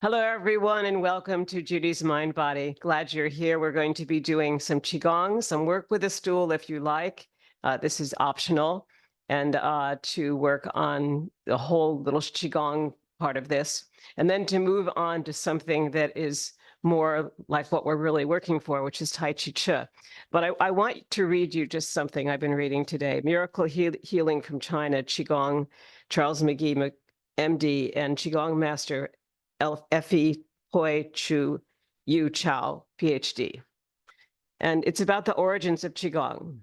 Hello, everyone, and welcome to Judy's Mind Body. Glad you're here. We're going to be doing some Qigong, some work with a stool if you like. This is optional. And to work on the whole little Qigong part of this. And then to move on to something that is more like what we're really working for, which is T'ai Chi Chih. But I want to read you just something I've been reading today. Miracle Healing from China, Qigong, Charles McGee, MD, and Qigong Master F.E. Hoi Chu Yu Chao, PhD. And it's about the origins of Qigong.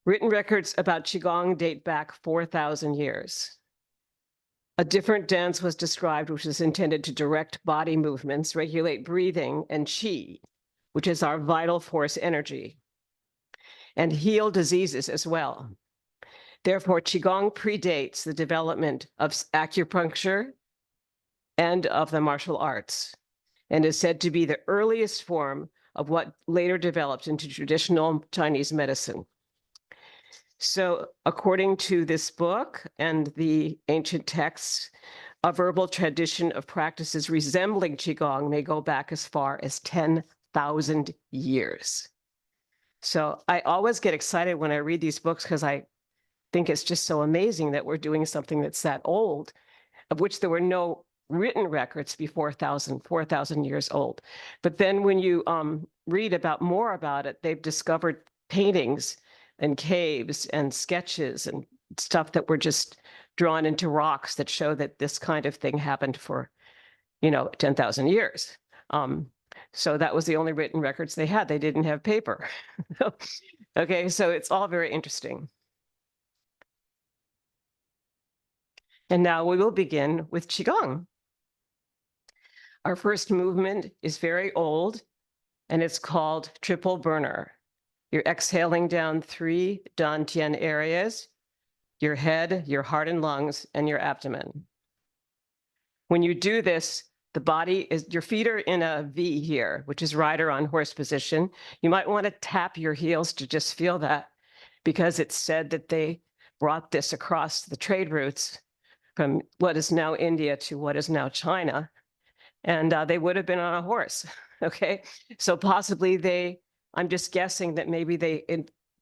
Written records about Qigong date back 4,000 years. A different dance was described, which is intended to direct body movements, regulate breathing, and qi, which is our vital force energy, and heal diseases as well. Therefore, Qigong predates the development of acupuncture and of the martial arts, and is said to be the earliest form of what later developed into traditional Chinese medicine. So according to this book and the ancient texts, a verbal tradition of practices resembling Qigong may go back as far as 10,000 years. So I always get excited when I read these books because I think it's just so amazing that we're doing something that's that old, of which there were no written records before 4,000 years old. But then when you read more about it, they've discovered paintings and caves and sketches and stuff that were just drawn into rocks that show that this kind of thing happened for, 10,000 years. So that was the only written records they had. They didn't have paper. Okay, so it's all very interesting. And now we will begin with Qigong. Our first movement is very old, and it's called triple burner. You're exhaling down 3 dantian areas, your head, your heart and lungs, and your abdomen. When you do this, your feet are in a V here, which is rider on horse position. You might want to tap your heels to just feel that, because it's said that they brought this across the trade routes from what is now India to what is now China. And they would have been on a horse, okay? So possibly I'm just guessing that maybe they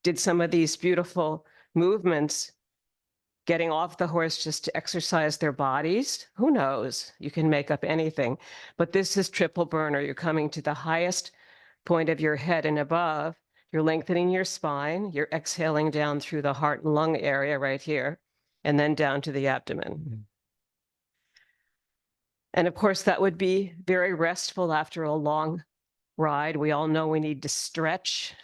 did some of these beautiful movements getting off the horse just to exercise their bodies. Who knows? You can make up anything. But this is triple burner. You're coming to the highest point of your head and above. You're lengthening your spine. You're exhaling down through the heart and lung area right here, and then down to the abdomen. And of course, that would be very restful after a long ride. We all know we need to stretch.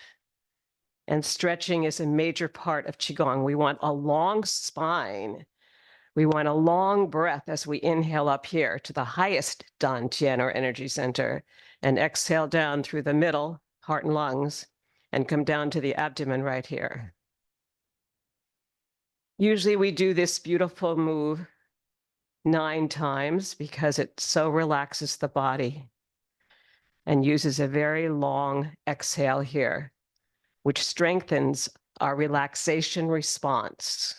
And stretching is a major part of Qigong. We want a long spine. We want a long breath as we inhale up here to the highest dantian or energy center, and exhale down through the middle, heart and lungs, and come down to the abdomen right here. Usually we do this beautiful move 9 times because it so relaxes the body, and uses a very long exhale here, which strengthens our relaxation response.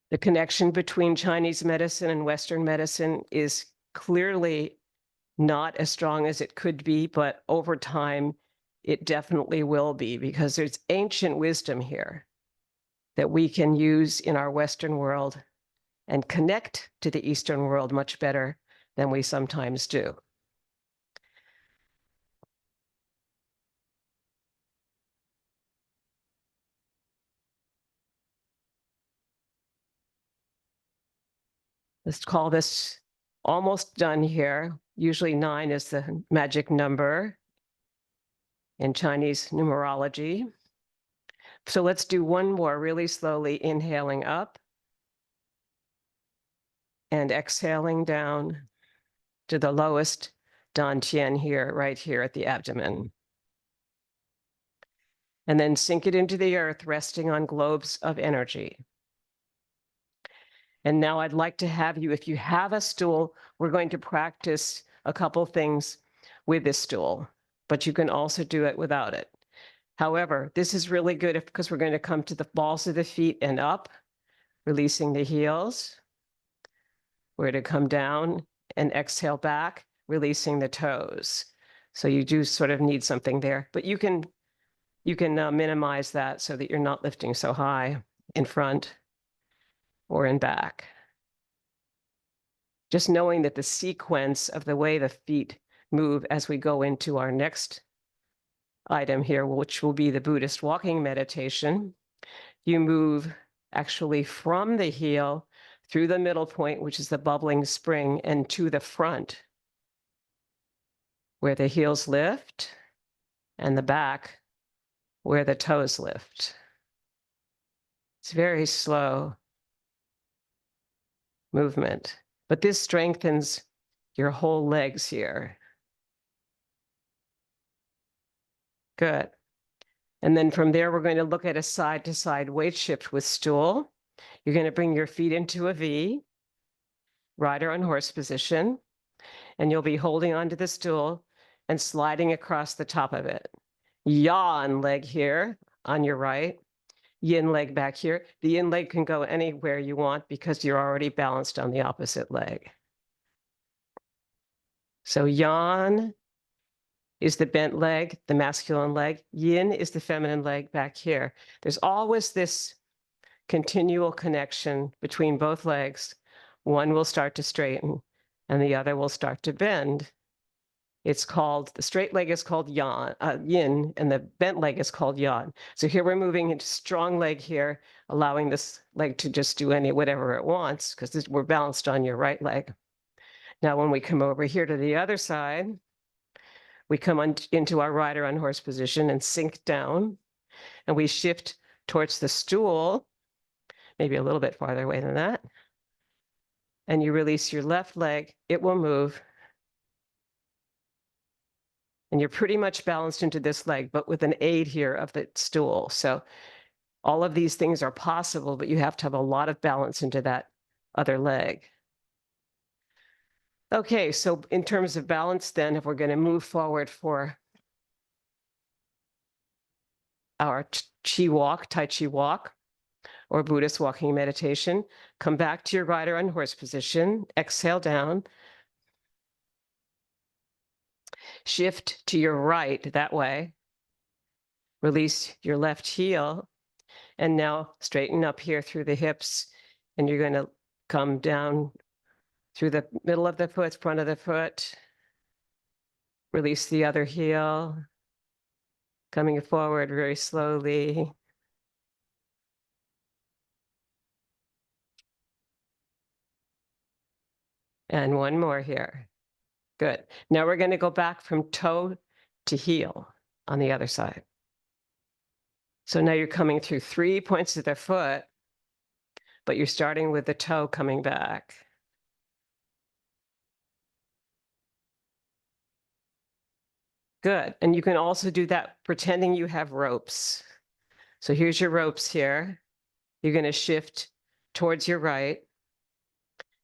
The connection between Chinese medicine and Western medicine is clearly not as strong as it could be, but over time, it definitely will be, because there's ancient wisdom here that we can use in our Western world and connect to the Eastern world much better than we sometimes do. Let's call this almost done here. Usually 9 is the magic number in Chinese numerology. So let's do one more really slowly, inhaling up and exhaling down to the lowest dantian here, right here at the abdomen. And then sink it into the earth, resting on globes of energy. And now I'd like to have you, if you have a stool, we're going to practice a couple things with this stool, but you can also do it without it. However, this is really good because we're going to come to the balls of the feet and up, releasing the heels. We're to come down and exhale back, releasing the toes. So you do sort of need something there, but you can minimize that so that you're not lifting so high in front or in back. Just knowing that the sequence of the way the feet move as we go into our next item here, which will be the Buddhist walking meditation, you move actually from the heel through the middle point, which is the bubbling spring, and to the front, where the heels lift, and the back, where the toes lift. It's very slow movement, but this strengthens your whole legs here. Good. And then from there, we're going to look at a side-to-side weight shift with stool. You're going to bring your feet into a V, rider on horse position, and you'll be holding onto the stool and sliding across the top of it. Yawn leg here on your right, yin leg back here. The yin leg can go anywhere you want because you're already balanced on the opposite leg. So yan is the bent leg, the masculine leg. Yin is the feminine leg back here. There's always this continual connection between both legs. One will start to straighten and the other will start to bend. It's called, the straight leg is called yin, and the bent leg is called yan. So here we're moving into strong leg here, allowing this leg to just do whatever it wants, because we're balanced on your right leg. Now, when we come over here to the other side, we come into our rider on horse position and sink down, and we shift towards the stool, maybe a little bit farther away than that. And you release your left leg, it will move. And you're pretty much balanced into this leg, but with an aid here of the stool. So all of these things are possible, but you have to have a lot of balance into that other leg. Okay, so in terms of balance then, if we're going to move forward for our Chi walk, Tai Chi walk, or Buddhist walking meditation, come back to your rider on horse position, exhale down, shift to your right that way, release your left heel, and now straighten up here through the hips, and you're going to come down through the middle of the foot, front of the foot, release the other heel, coming forward very slowly. And one more here. Good. Now we're going to go back from toe to heel on the other side. So now you're coming through 3 points of the foot, but you're starting with the toe coming back. Good. And you can also do that pretending you have ropes. So here's your ropes here. You're going to shift towards your right,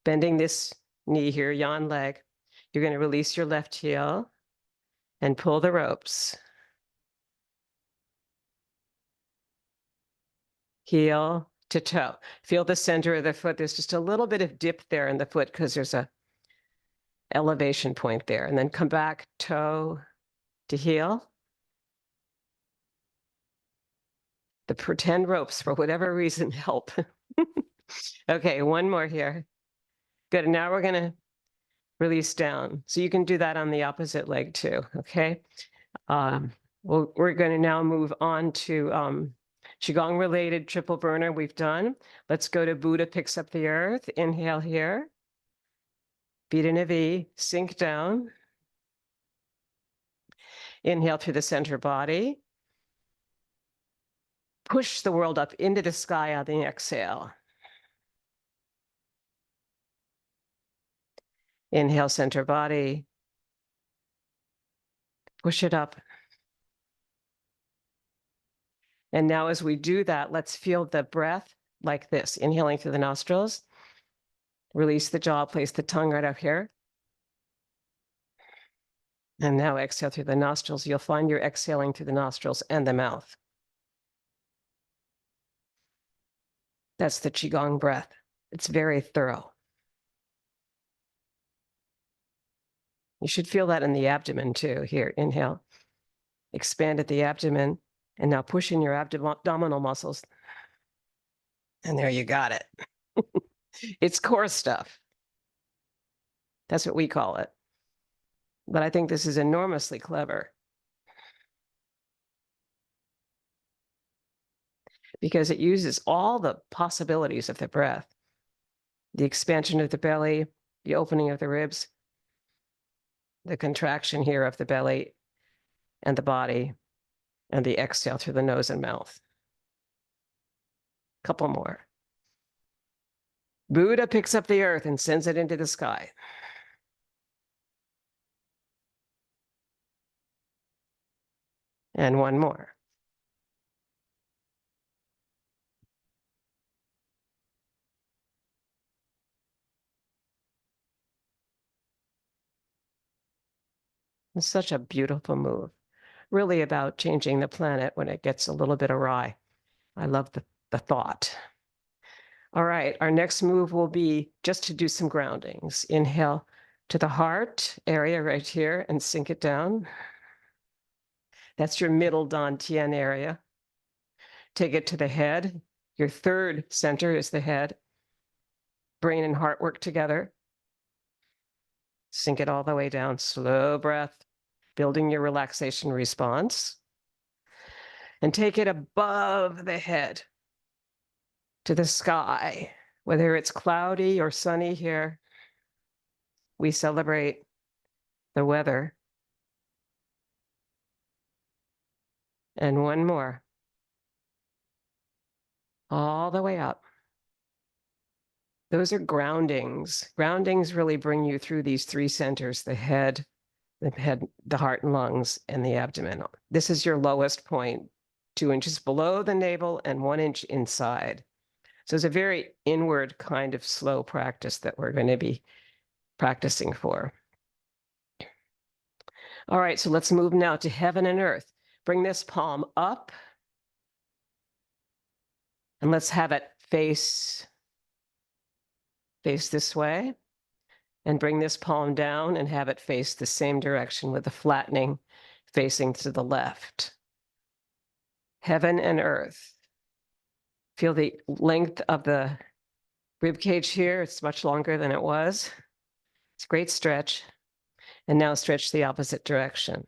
bending this knee here, yan leg. You're going to release your left heel and pull the ropes. Heel to toe. Feel the center of the foot. There's just a little bit of dip there in the foot because there's a elevation point there. And then come back, toe to heel. The pretend ropes, for whatever reason, help. Okay, one more here. Good. And now we're going to release down. So you can do that on the opposite leg too, okay? We're going to now move on to Qigong related triple burner we've done. Let's go to Buddha picks up the earth. Inhale here. Feet in a V, sink down. Inhale through the center body. Push the world up into the sky on the exhale. Inhale, center body. Push it up. And now as we do that, let's feel the breath like this. Inhaling through the nostrils. Release the jaw, place the tongue right up here. And now exhale through the nostrils. You'll find you're exhaling through the nostrils and the mouth. That's the Qigong breath. It's very thorough. You should feel that in the abdomen too. Here, inhale. Expand at the abdomen. And now push in your abdominal muscles. And there you got it. It's core stuff. That's what we call it. But I think this is enormously clever because it uses all the possibilities of the breath. The expansion of the belly, the opening of the ribs, the contraction here of the belly and the body, and the exhale through the nose and mouth. Couple more. Buddha picks up the earth and sends it into the sky. And one more. It's such a beautiful move. Really about changing the planet when it gets a little bit awry. I love the thought. All right, our next move will be just to do some groundings. Inhale to the heart area right here and sink it down. That's your middle dantian area. Take it to the head. Your third center is the head. Brain and heart work together. Sink it all the way down. Slow breath, building your relaxation response. And take it above the head to the sky. Whether it's cloudy or sunny here, we celebrate the weather. And one more. All the way up. Those are groundings. Groundings really bring you through these three centers, the head, the heart and lungs, and the abdomen. This is your lowest point, 2 inches below the navel and 1 inch inside. So it's a very inward kind of slow practice that we're going to be practicing for. All right, so let's move now to heaven and earth. Bring this palm up. And let's have it face this way. And bring this palm down and have it face the same direction with the flattening facing to the left. Heaven and earth. Feel the length of the rib cage here. It's much longer than it was. It's a great stretch. And now stretch the opposite direction.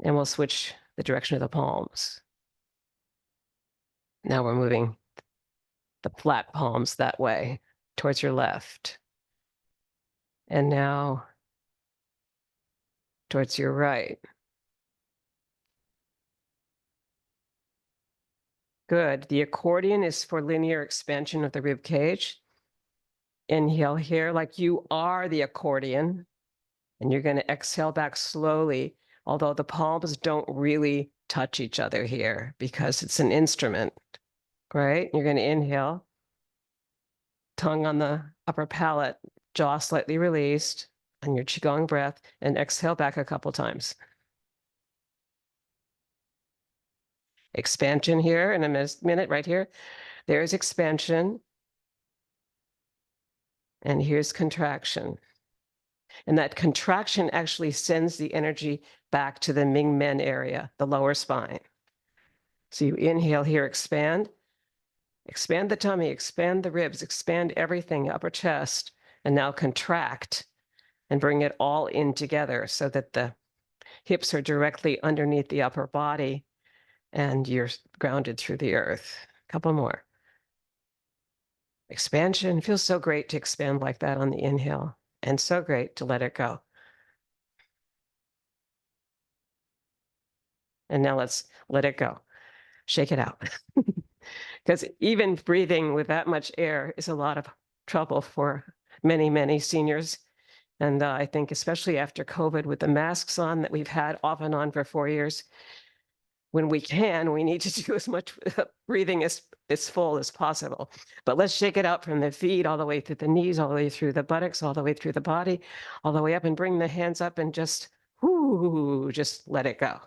And we'll switch the direction of the palms. Now we're moving the flat palms that way towards your left. And now towards your right. Good. The accordion is for linear expansion of the rib cage. Inhale here like you are the accordion. And you're going to exhale back slowly, although the palms don't really touch each other here because it's an instrument, right? You're going to inhale, tongue on the upper palate, jaw slightly released on your Qigong breath, and exhale back a couple times. Expansion here in a minute right here. There's expansion. And here's contraction. And that contraction actually sends the energy back to the Ming Men area, the lower spine. So you inhale here, expand. Expand the tummy, expand the ribs, expand everything, upper chest, and now contract and bring it all in together so that the hips are directly underneath the upper body and you're grounded through the earth. A couple more. Expansion. Feels so great to expand like that on the inhale, and so great to let it go. And now let's let it go. Shake it out. Because even breathing with that much air is a lot of trouble for many, many seniors. And I think especially after COVID with the masks on that we've had off and on for 4 years, when we can, we need to do as much breathing as full as possible. But let's shake it out from the feet all the way through the knees, all the way through the buttocks, all the way through the body, all the way up, and bring the hands up and just, whoo, just let it go.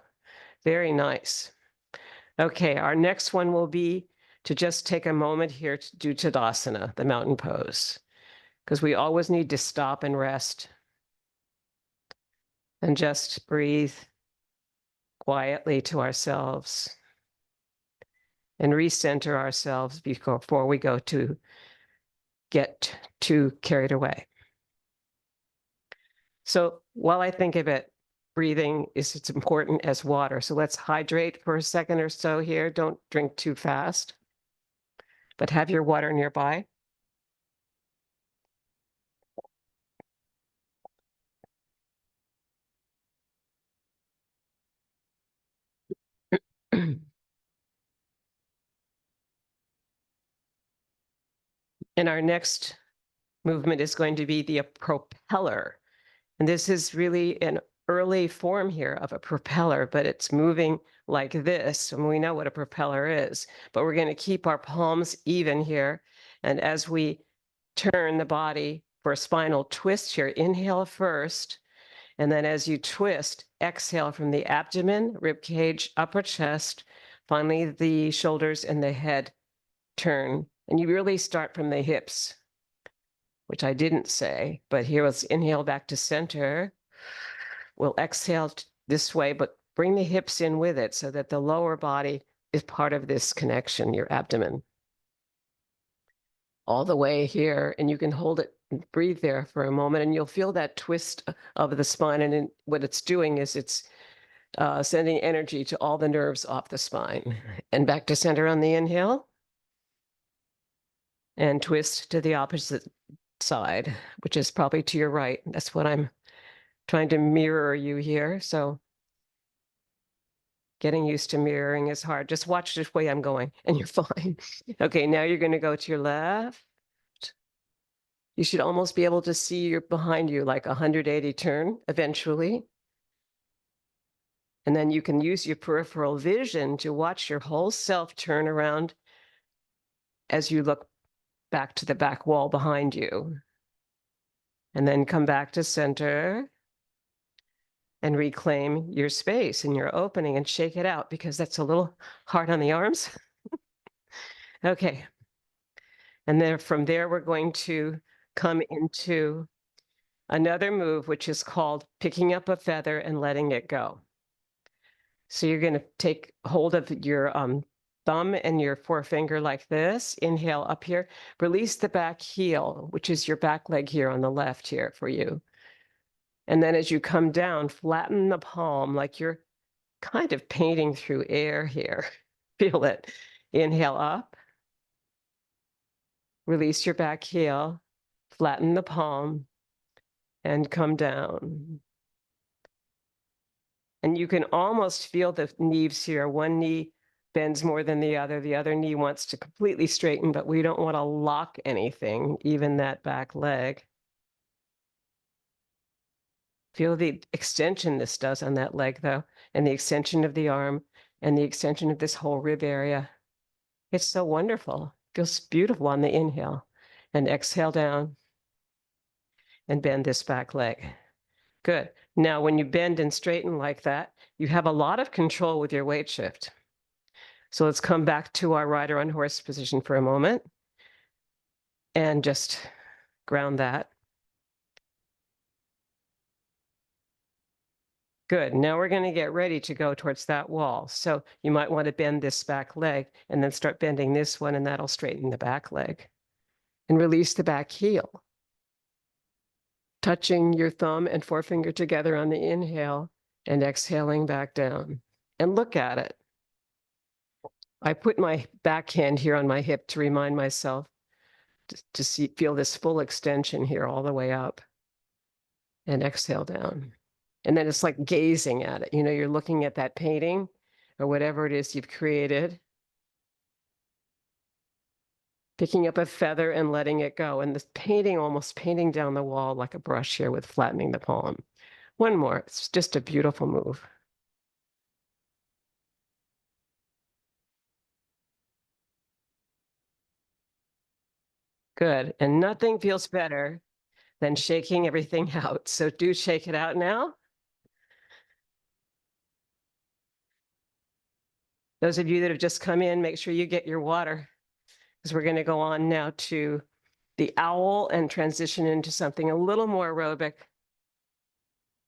Very nice. Okay, our next one will be to just take a moment here to do Tadasana, the mountain pose, because we always need to stop and rest and just breathe quietly to ourselves and recenter ourselves before we go to get too carried away. So while I think of it, breathing is as important as water. So let's hydrate for a second or so here. Don't drink too fast, but have your water nearby. And our next movement is going to be the propeller. And this is really an early form here of a propeller, but it's moving like this. And we know what a propeller is, but we're going to keep our palms even here. And as we turn the body for a spinal twist here, inhale first. And then as you twist, exhale from the abdomen, rib cage, upper chest, finally the shoulders and the head turn. And you really start from the hips, which I didn't say, but here let's inhale back to center. We'll exhale this way, but bring the hips in with it so that the lower body is part of this connection, your abdomen. All the way here, and you can hold it and breathe there for a moment, and you'll feel that twist of the spine. And what it's doing is it's sending energy to all the nerves off the spine. And back to center on the inhale. And twist to the opposite side, which is probably to your right. That's what I'm trying to mirror you here. So getting used to mirroring is hard. Just watch this way I'm going and you're fine. Okay, now you're going to go to your left. You should almost be able to see your behind you like a 180 turn eventually. And then you can use your peripheral vision to watch your whole self turn around as you look back to the back wall behind you. And then come back to center and reclaim your space and your opening and shake it out because that's a little hard on the arms. Okay. And then from there, we're going to come into another move, which is called picking up a feather and letting it go. So you're going to take hold of your thumb and your forefinger like this. Inhale up here. Release the back heel, which is your back leg here on the left here for you. And then as you come down, flatten the palm like you're kind of painting through air here. Feel it. Inhale up. Release your back heel. Flatten the palm and come down. And you can almost feel the knees here. One knee bends more than the other knee wants to completely straighten, but we don't want to lock anything, even that back leg. Feel the extension this does on that leg, though, and the extension of the arm and the extension of this whole rib area. It's so wonderful. Feels beautiful on the inhale. And exhale down and bend this back leg. Good. Now, when you bend and straighten like that, you have a lot of control with your weight shift. So let's come back to our rider on horse position for a moment and just ground that. Good. Now we're going to get ready to go towards that wall. So you might want to bend this back leg and then start bending this one, and that'll straighten the back leg. And release the back heel. Touching your thumb and forefinger together on the inhale and exhaling back down. And look at it. I put my back hand here on my hip to remind myself to feel this full extension here all the way up. And exhale down. And then it's like gazing at it. You know, you're looking at that painting or whatever it is you've created. Picking up a feather and letting it go. And this painting, almost painting down the wall like a brush here with flattening the palm. One more. It's just a beautiful move. Good. And nothing feels better than shaking everything out. So do shake it out now. Those of you that have just come in, make sure you get your water, because we're going to go on now to the owl and transition into something a little more aerobic.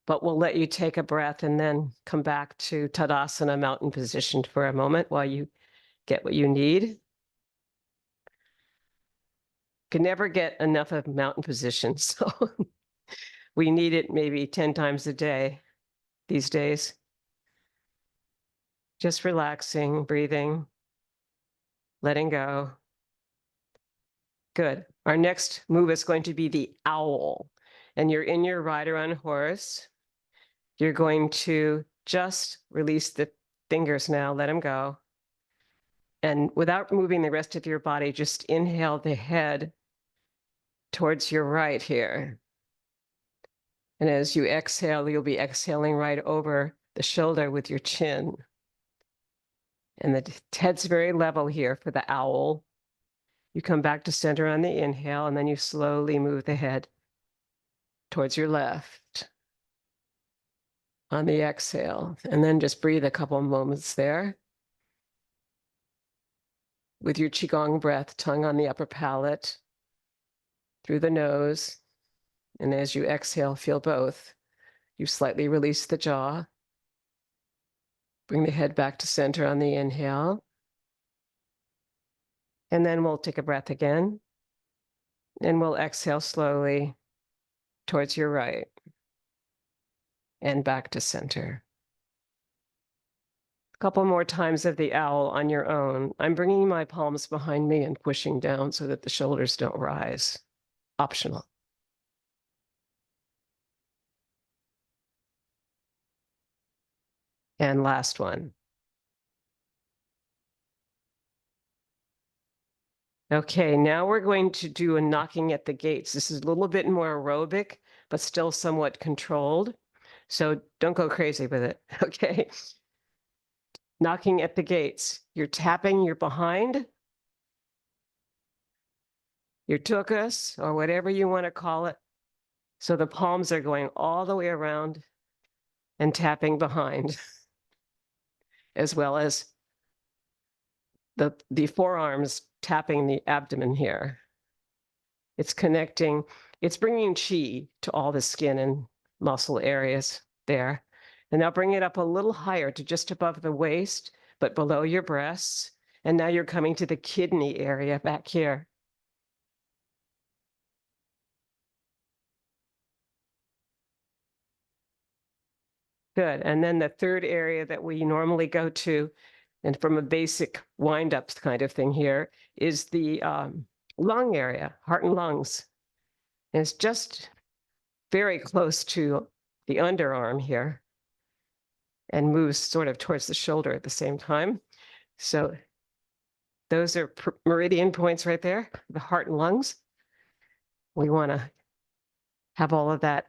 But we'll let you take a breath and then come back to Tadasana, mountain position, for a moment while you get what you need. Can never get enough of mountain position, so we need it maybe 10 times a day these days. Just relaxing, breathing, letting go. Good. Our next move is going to be the owl. And you're in your rider on horse. You're going to just release the fingers now, let them go. And without moving the rest of your body, just inhale the head towards your right here. And as you exhale, you'll be exhaling right over the shoulder with your chin. And the head's very level here for the owl. You come back to center on the inhale, and then you slowly move the head towards your left on the exhale. And then just breathe a couple moments there with your Qigong breath, tongue on the upper palate, through the nose. And as you exhale, feel both. You slightly release the jaw. Bring the head back to center on the inhale. And then we'll take a breath again. And we'll exhale slowly towards your right and back to center. A couple more times of the owl on your own. I'm bringing my palms behind me and pushing down so that the shoulders don't rise. Optional. And last one. Okay, now we're going to do a knocking at the gates. This is a little bit more aerobic, but still somewhat controlled. So don't go crazy with it, okay? Knocking at the gates. You're tapping your behind, your tuchus, or whatever you want to call it. So the palms are going all the way around and tapping behind, as well as the forearms tapping the abdomen here. It's connecting, it's bringing chi to all the skin and muscle areas there. And now bring it up a little higher to just above the waist, but below your breasts. And now you're coming to the kidney area back here. Good. And then the third area that we normally go to, and from a basic wind-up kind of thing here, is the lung area, heart and lungs. And it's just very close to the underarm here and moves sort of towards the shoulder at the same time. So those are meridian points right there, the heart and lungs. We want to have all of that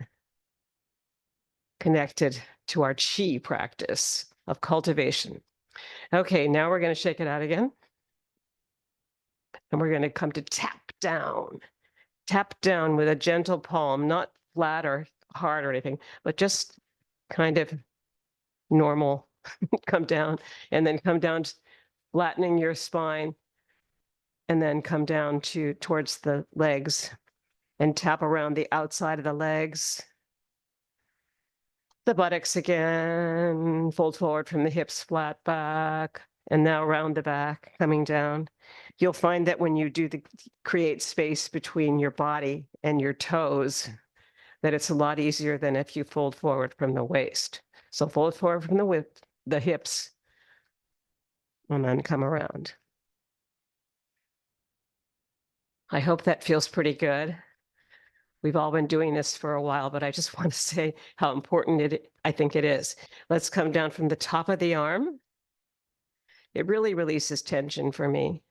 connected to our chi practice of cultivation. Okay, now we're going to shake it out again. And we're going to come to tap down. Tap down with a gentle palm, not flat or hard or anything, but just kind of normal. Come down, and then come down, flattening your spine, and then come down towards the legs and tap around the outside of the legs. The buttocks again, fold forward from the hips, flat back, and now around the back, coming down. You'll find that when you do create space between your body and your toes, that it's a lot easier than if you fold forward from the waist. So fold forward from the hips, and then come around. I hope that feels pretty good. We've all been doing this for a while, but I just want to say how important I think it is. Let's come down from the top of the arm. It really releases tension for me.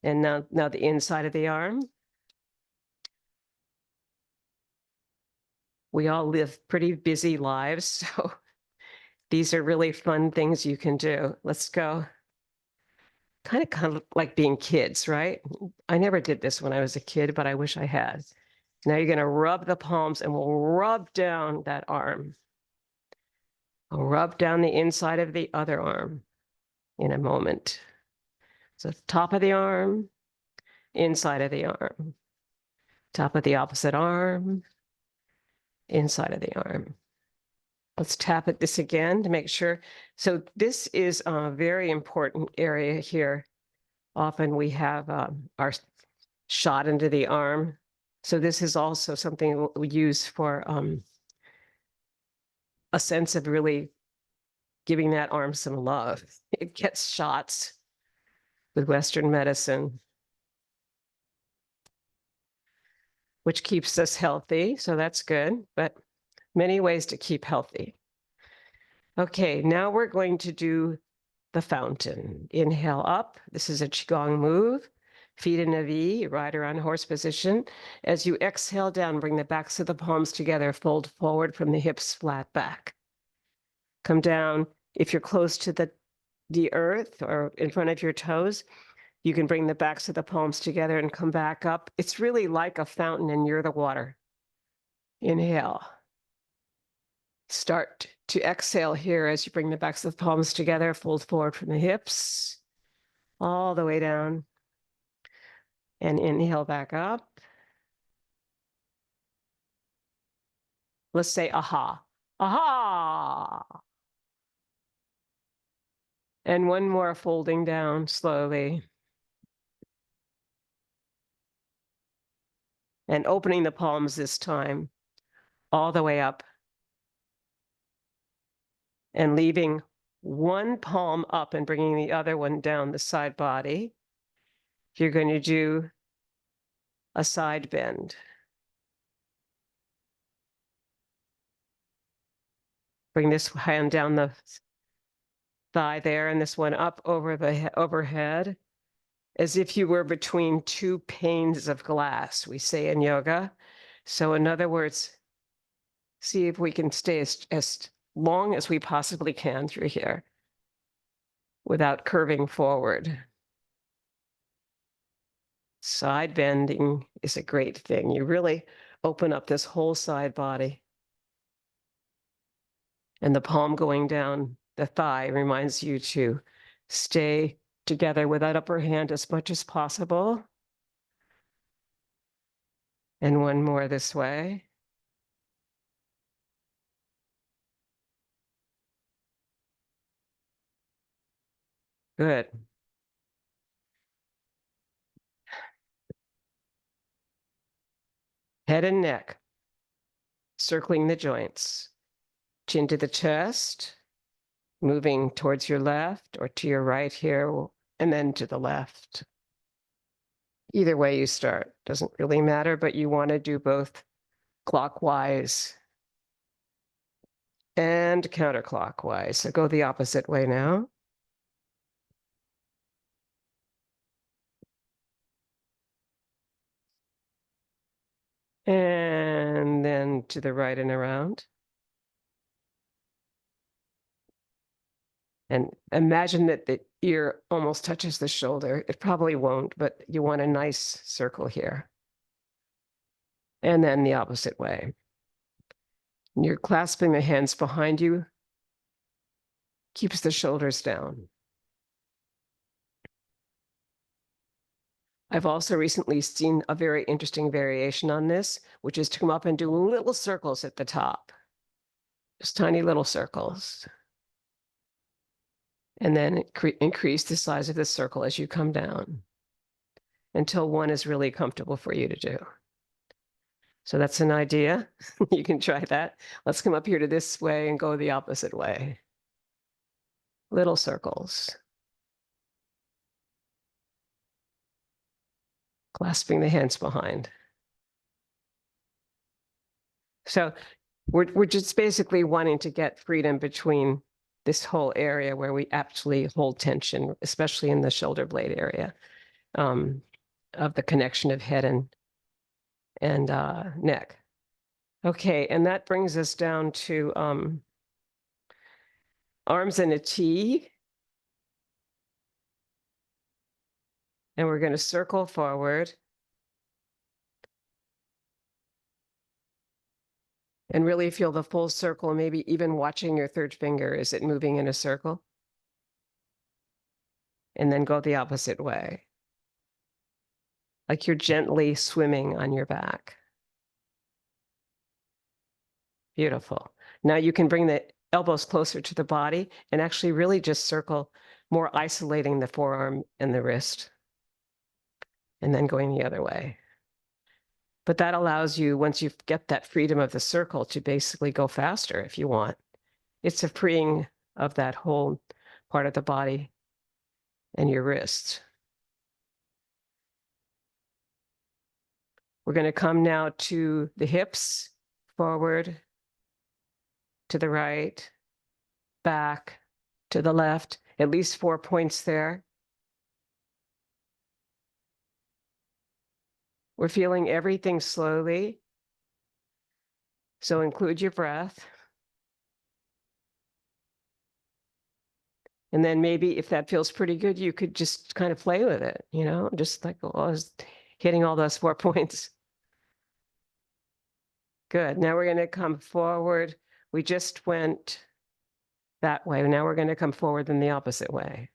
And now the inside of the arm. We all live pretty busy lives, so these are really fun things you can do. Let's go. kind of like being kids, right? I never did this when I was a kid, but I wish I had. Now you're going to rub the palms and we'll rub down that arm. I'll rub down the inside of the other arm in a moment. So top of the arm, inside of the arm, top of the opposite arm, inside of the arm. Let's tap at this again to make sure. So this is a very important area here. Often we have our shot into the arm. So this is also something we use for a sense of really giving that arm some love. It gets shots with Western medicine, which keeps us healthy. So that's good, but many ways to keep healthy. Okay, now we're going to do the fountain. Inhale up. This is a Qigong move. Feet in a V, rider on horse position. As you exhale down, bring the backs of the palms together, fold forward from the hips, flat back. Come down. If you're close to the earth or in front of your toes, you can bring the backs of the palms together and come back up. It's really like a fountain and you're the water. Inhale. Start to exhale here as you bring the backs of the palms together, fold forward from the hips, all the way down. And inhale back up. Let's say aha. Aha. And one more folding down slowly. And opening the palms this time, all the way up. And leaving one palm up and bringing the other one down the side body. You're going to do a side bend. Bring this hand down the thigh there and this one up over the overhead, as if you were between two panes of glass, we say in yoga. So in other words, see if we can stay as long as we possibly can through here without curving forward. Side bending is a great thing. You really open up this whole side body. And the palm going down the thigh reminds you to stay together with that upper hand as much as possible. And one more this way. Good. Head and neck, circling the joints. Chin to the chest, moving towards your left or to your right here, and then to the left. Either way you start, doesn't really matter, but you want to do both clockwise and counterclockwise. So go the opposite way now. And then to the right and around. And imagine that the ear almost touches the shoulder. It probably won't, but you want a nice circle here. And then the opposite way. And you're clasping the hands behind you, keeps the shoulders down. I've also recently seen a very interesting variation on this, which is to come up and do little circles at the top. Just tiny little circles. And then increase the size of the circle as you come down until one is really comfortable for you to do. So that's an idea. You can try that. Let's come up here to this way and go the opposite way. Little circles. Clasping the hands behind. So we're just basically wanting to get freedom between this whole area where we actually hold tension, especially in the shoulder blade area, of the connection of head and neck. Okay, and that brings us down to arms in a T. And we're going to circle forward. And really feel the full circle, maybe even watching your third finger. Is it moving in a circle? And then go the opposite way. Like you're gently swimming on your back. Beautiful. Now you can bring the elbows closer to the body and actually really just circle, more isolating the forearm and the wrist. And then going the other way. But that allows you, once you get that freedom of the circle, to basically go faster if you want. It's a freeing of that whole part of the body and your wrists. We're going to come now to the hips, forward, to the right, back, to the left, at least 4 points there. We're feeling everything slowly. So include your breath. And then maybe if that feels pretty good, you could just kind of play with it, you know, just like, oh, I was hitting all those 4 points. Good. Now we're going to come forward. We just went that way. Now we're going to come forward in the opposite way.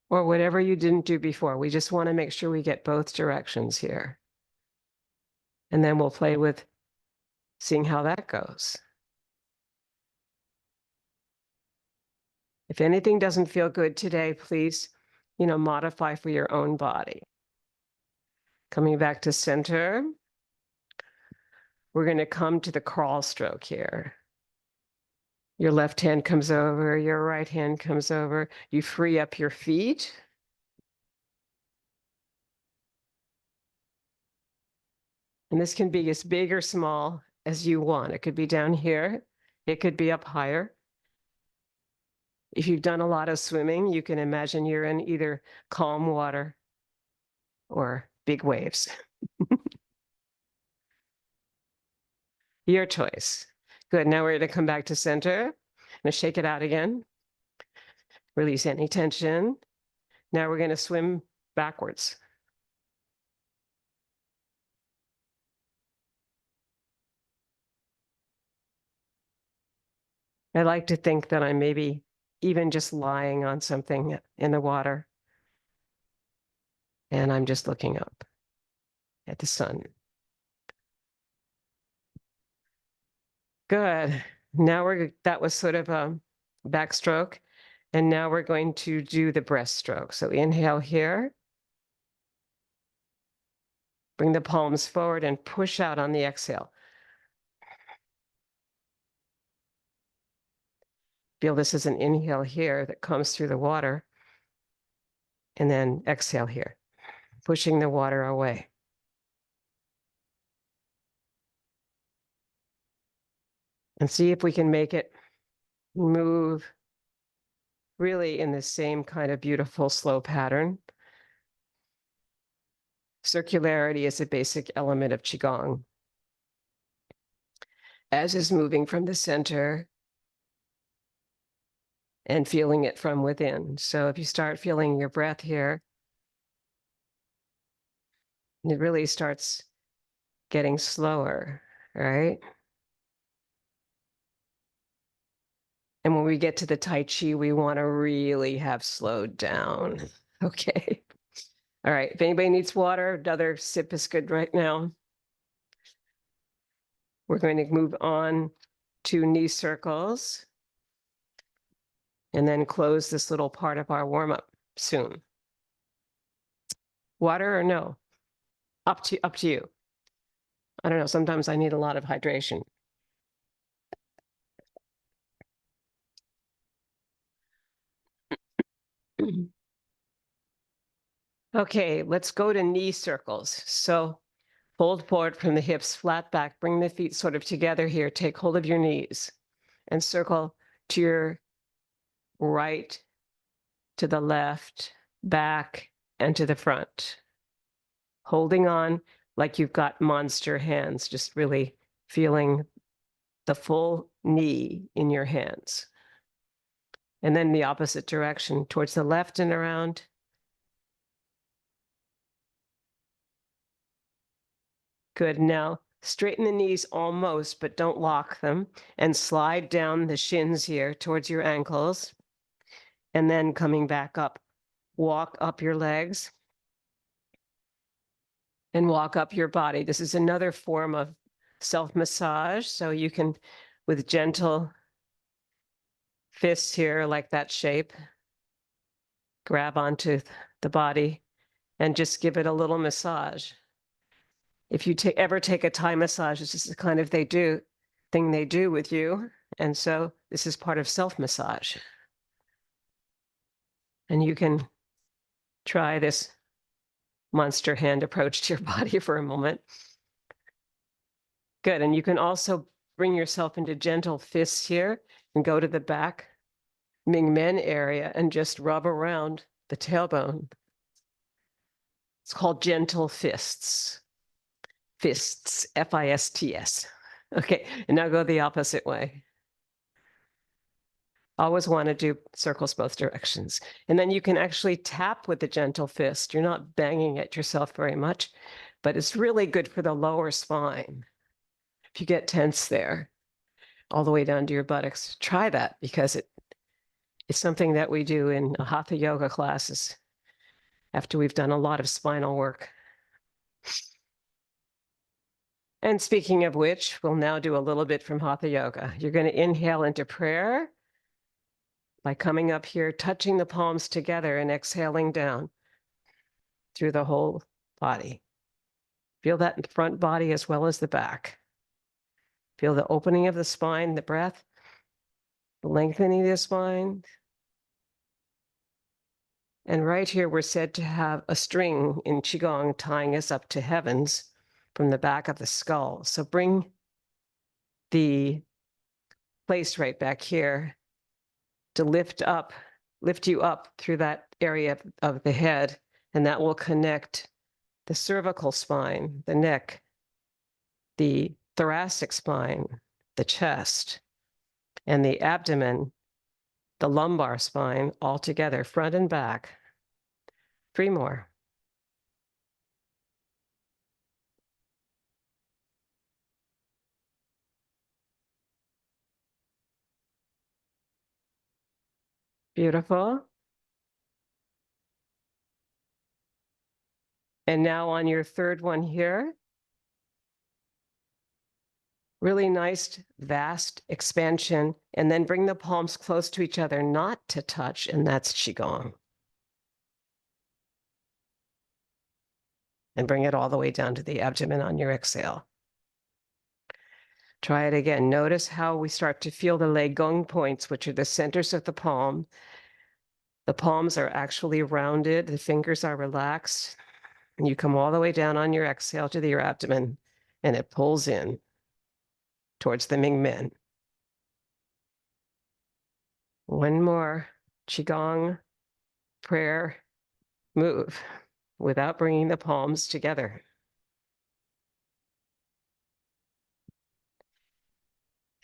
Or whatever you didn't do before. We just want to make sure we get both directions here. And then we'll play with seeing how that goes. If anything doesn't feel good today, please, modify for your own body. Coming back to center. We're going to come to the crawl stroke here. Your left hand comes over, your right hand comes over. You free up your feet. And this can be as big or small as you want. It could be down here. It could be up higher. If you've done a lot of swimming, you can imagine you're in either calm water or big waves. Your choice. Good. Now we're going to come back to center. I'm going to shake it out again. Release any tension. Now we're going to swim backwards. I like to think that I'm maybe even just lying on something in the water. And I'm just looking up at the sun. Good. Now that was sort of a backstroke. And now we're going to do the breaststroke. So inhale here. Bring the palms forward and push out on the exhale. Feel this as an inhale here that comes through the water. And then exhale here, pushing the water away. And see if we can make it move really in the same kind of beautiful slow pattern. Circularity is a basic element of Qigong, as is moving from the center and feeling it from within. So if you start feeling your breath here, it really starts getting slower, right? And when we get to the Tai Chi, we want to really have slowed down. Okay. All right. If anybody needs water, another sip is good right now. We're going to move on to knee circles and then close this little part of our warm-up soon. Water or no? Up to you. I don't know. Sometimes I need a lot of hydration. Okay, let's go to knee circles. So fold forward from the hips, flat back, bring the feet sort of together here. Take hold of your knees and circle to your right, to the left, back, and to the front. Holding on like you've got monster hands, just really feeling the full knee in your hands. And then the opposite direction, towards the left and around. Good. Now straighten the knees almost, but don't lock them, and slide down the shins here towards your ankles. And then coming back up, walk up your legs and walk up your body. This is another form of self-massage. So you can, with gentle fists here, like that shape, grab onto the body and just give it a little massage. If you ever take a Thai massage, this is the kind of thing they do with you. And so this is part of self-massage. And you can try this monster hand approach to your body for a moment. Good. And you can also bring yourself into gentle fists here and go to the back Ming Men area and just rub around the tailbone. It's called gentle fists. Fists, F-I-S-T-S. Okay, and now go the opposite way. Always want to do circles both directions. And then you can actually tap with the gentle fist. You're not banging at yourself very much, but it's really good for the lower spine. If you get tense there, all the way down to your buttocks, try that, because it's something that we do in hatha yoga classes after we've done a lot of spinal work. And speaking of which, we'll now do a little bit from hatha yoga. You're going to inhale into prayer by coming up here, touching the palms together and exhaling down through the whole body. Feel that in the front body as well as the back. Feel the opening of the spine, the breath, the lengthening of the spine. And right here, we're said to have a string in Qigong tying us up to heavens from the back of the skull. So bring the place right back here to lift you up through that area of the head, and that will connect the cervical spine, the neck, the thoracic spine, the chest, and the abdomen, the lumbar spine, all together, front and back. 3 more. Beautiful. And now on your third one here, really nice, vast expansion, and then bring the palms close to each other, not to touch, and that's Qigong. And bring it all the way down to the abdomen on your exhale. Try it again. Notice how we start to feel the Lei Gong points, which are the centers of the palm. The palms are actually rounded, the fingers are relaxed, and you come all the way down on your exhale to your abdomen, and it pulls in towards the Ming Men. One more Qigong prayer move without bringing the palms together.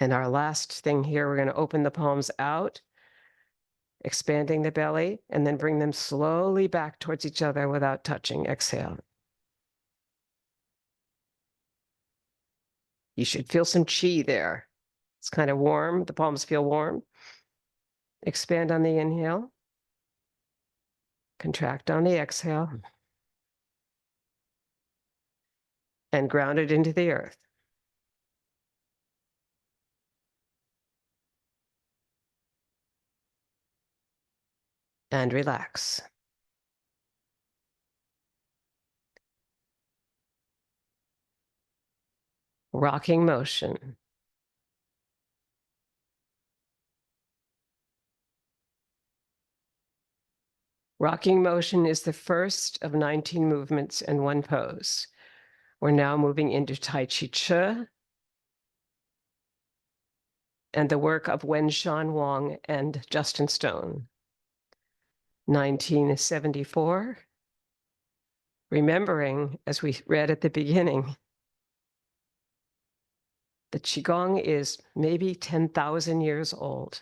And our last thing here, we're going to open the palms out, expanding the belly, and then bring them slowly back towards each other without touching. Exhale. You should feel some chi there. It's kind of warm. The palms feel warm. Expand on the inhale. Contract on the exhale. And ground it into the earth. And relax. Rocking motion. Rocking motion is the first of 19 movements and 1 pose. We're now moving into Tai Chi Chih and the work of Wen-Shan Huang and Justin Stone. 1974. Remembering, as we read at the beginning, the Qigong is maybe 10,000 years old.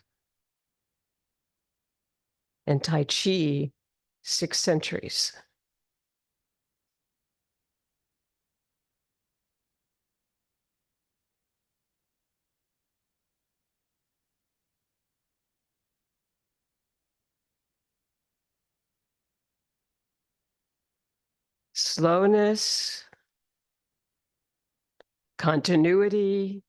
and Tai Chi 6 centuries. Slowness, continuity,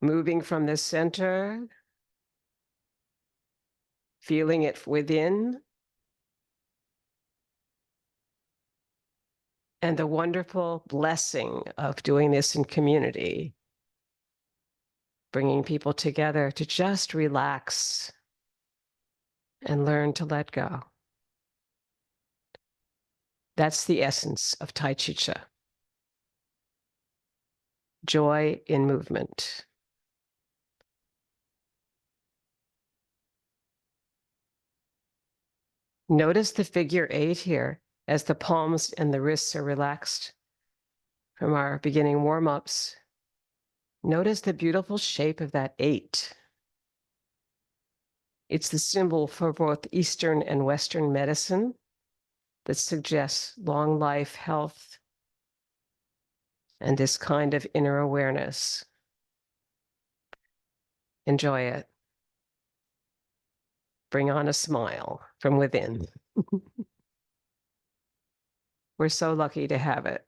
moving from the center, feeling it within, and the wonderful blessing of doing this in community, bringing people together to just relax and learn to let go. That's the essence of Tai Chi Chih. Joy in movement. Notice the figure 8 here as the palms and the wrists are relaxed from our beginning warm-ups. Notice the beautiful shape of that 8. It's the symbol for both Eastern and Western medicine that suggests long life, health, and this kind of inner awareness. Enjoy it. Bring on a smile from within. We're so lucky to have it.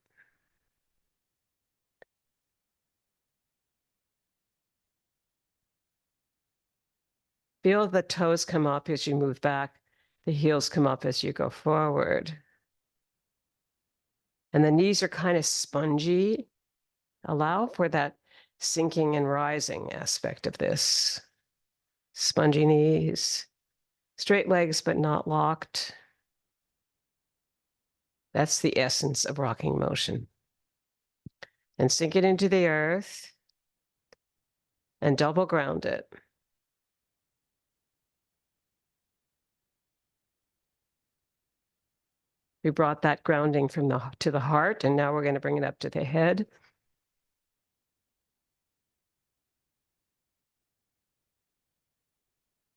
Feel the toes come up as you move back. The heels come up as you go forward. And the knees are kind of spongy. Allow for that sinking and rising aspect of this. Spongy knees, straight legs, but not locked. That's the essence of rocking motion. And sink it into the earth and double ground it. We brought that grounding from to the heart, and now we're going to bring it up to the head.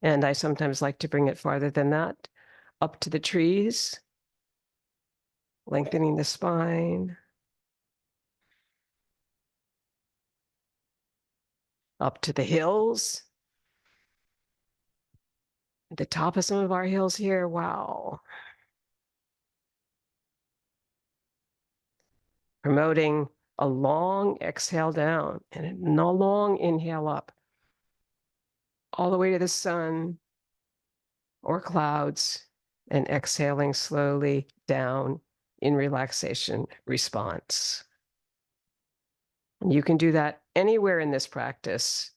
And I sometimes like to bring it farther than that, up to the trees, lengthening the spine, up to the hills, at the top of some of our hills here. Wow. Promoting a long exhale down and a long inhale up, all the way to the sun or clouds, and exhaling slowly down in relaxation response. And you can do that anywhere in this practice,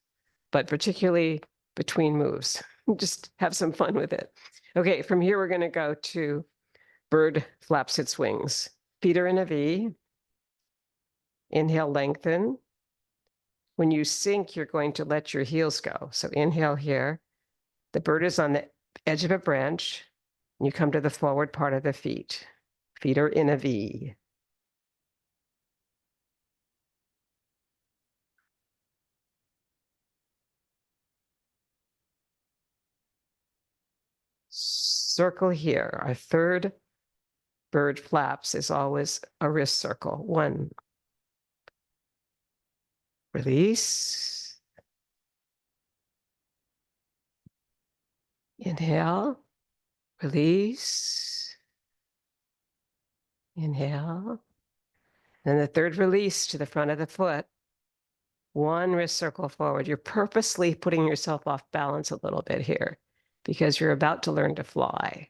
but particularly between moves. Just have some fun with it. Okay, from here, we're going to go to bird flaps its wings. Feet are in a V. Inhale, lengthen. When you sink, you're going to let your heels go. So inhale here. The bird is on the edge of a branch. And you come to the forward part of the feet. Feet are in a V. Circle here. Our third bird flaps is always a wrist circle. 1. Release. Inhale. Release. Inhale. And the third release to the front of the foot. 1 wrist circle forward. You're purposely putting yourself off balance a little bit here because you're about to learn to fly.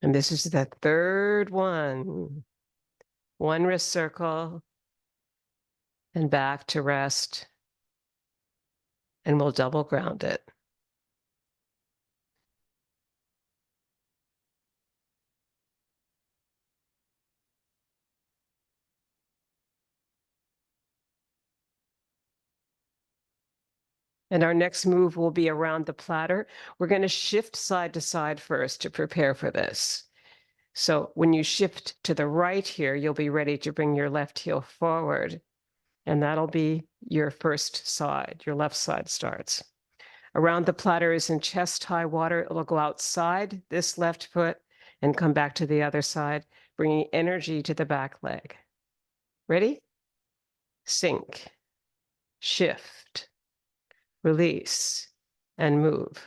And this is the third one. 1 wrist circle and back to rest. And we'll double ground it. And our next move will be around the platter. We're going to shift side to side first to prepare for this. So when you shift to the right here, you'll be ready to bring your left heel forward. And that'll be your first side. Your left side starts. Around the platter is in chest high water. It'll go outside this left foot and come back to the other side, bringing energy to the back leg. Ready? Sink, shift, release, and move.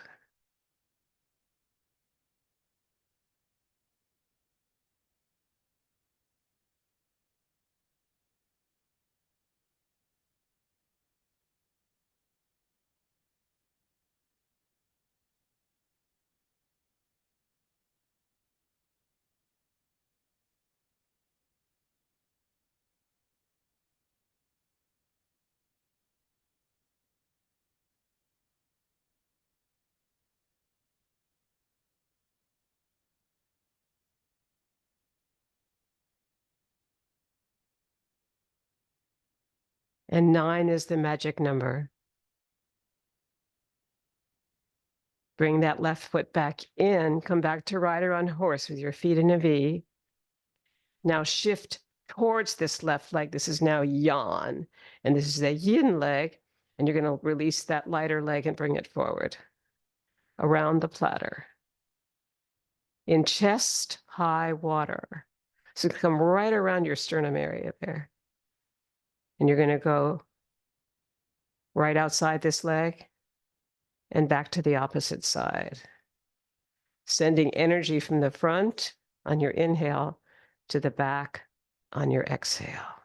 And 9 is the magic number. Bring that left foot back in, come back to rider on horse with your feet in a V. Now shift towards this left leg. This is now yan, and this is the yin leg, and you're going to release that lighter leg and bring it forward around the platter. In chest high water. So come right around your sternum area there. And you're going to go right outside this leg and back to the opposite side. Sending energy from the front on your inhale to the back on your exhale.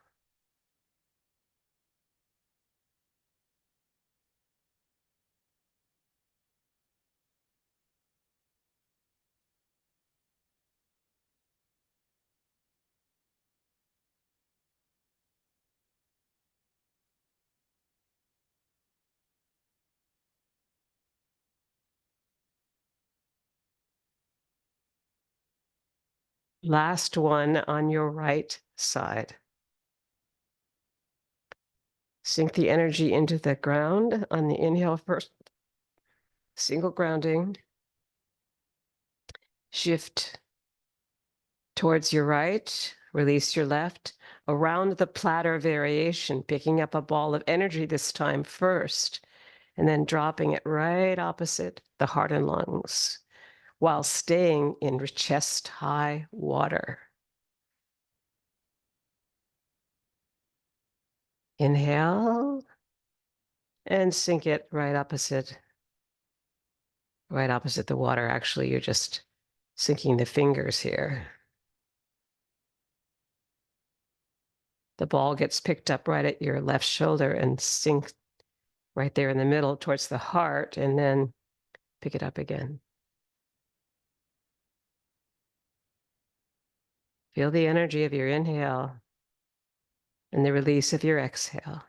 Last one on your right side. Sink the energy into the ground on the inhale first. Single grounding. Shift towards your right, release your left. Around the platter variation, picking up a ball of energy this time first, and then dropping it right opposite the heart and lungs, while staying in chest high water. Inhale, and sink it right opposite the water. Actually, you're just sinking the fingers here. The ball gets picked up right at your left shoulder and sinks right there in the middle towards the heart, and then pick it up again. Feel the energy of your inhale and the release of your exhale.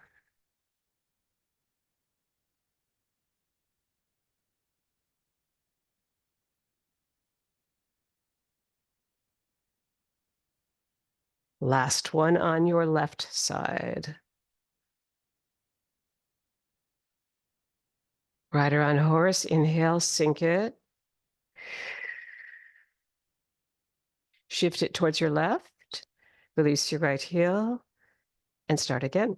Last one on your left side. Rider on horse, inhale, sink it. Shift it towards your left, release your right heel, and start again.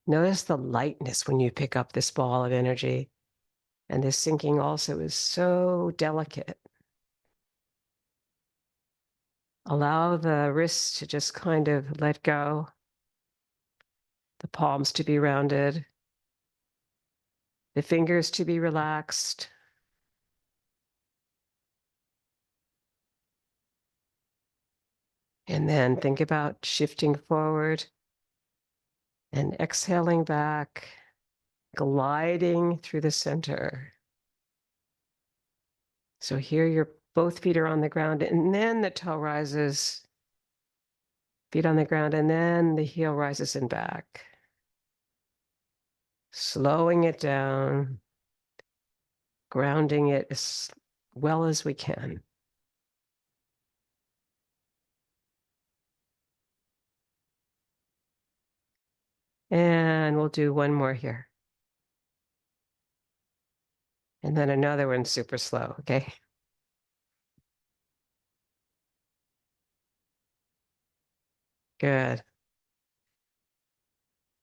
Notice the lightness when you pick up this ball of energy. And this sinking also is so delicate. Allow the wrists to just kind of let go, the palms to be rounded, the fingers to be relaxed. And then think about shifting forward and exhaling back, gliding through the center. So here your both feet are on the ground, and then the toe rises, feet on the ground, and then the heel rises and back. Slowing it down, grounding it as well as we can. And we'll do one more here. And then another one super slow, okay? Good.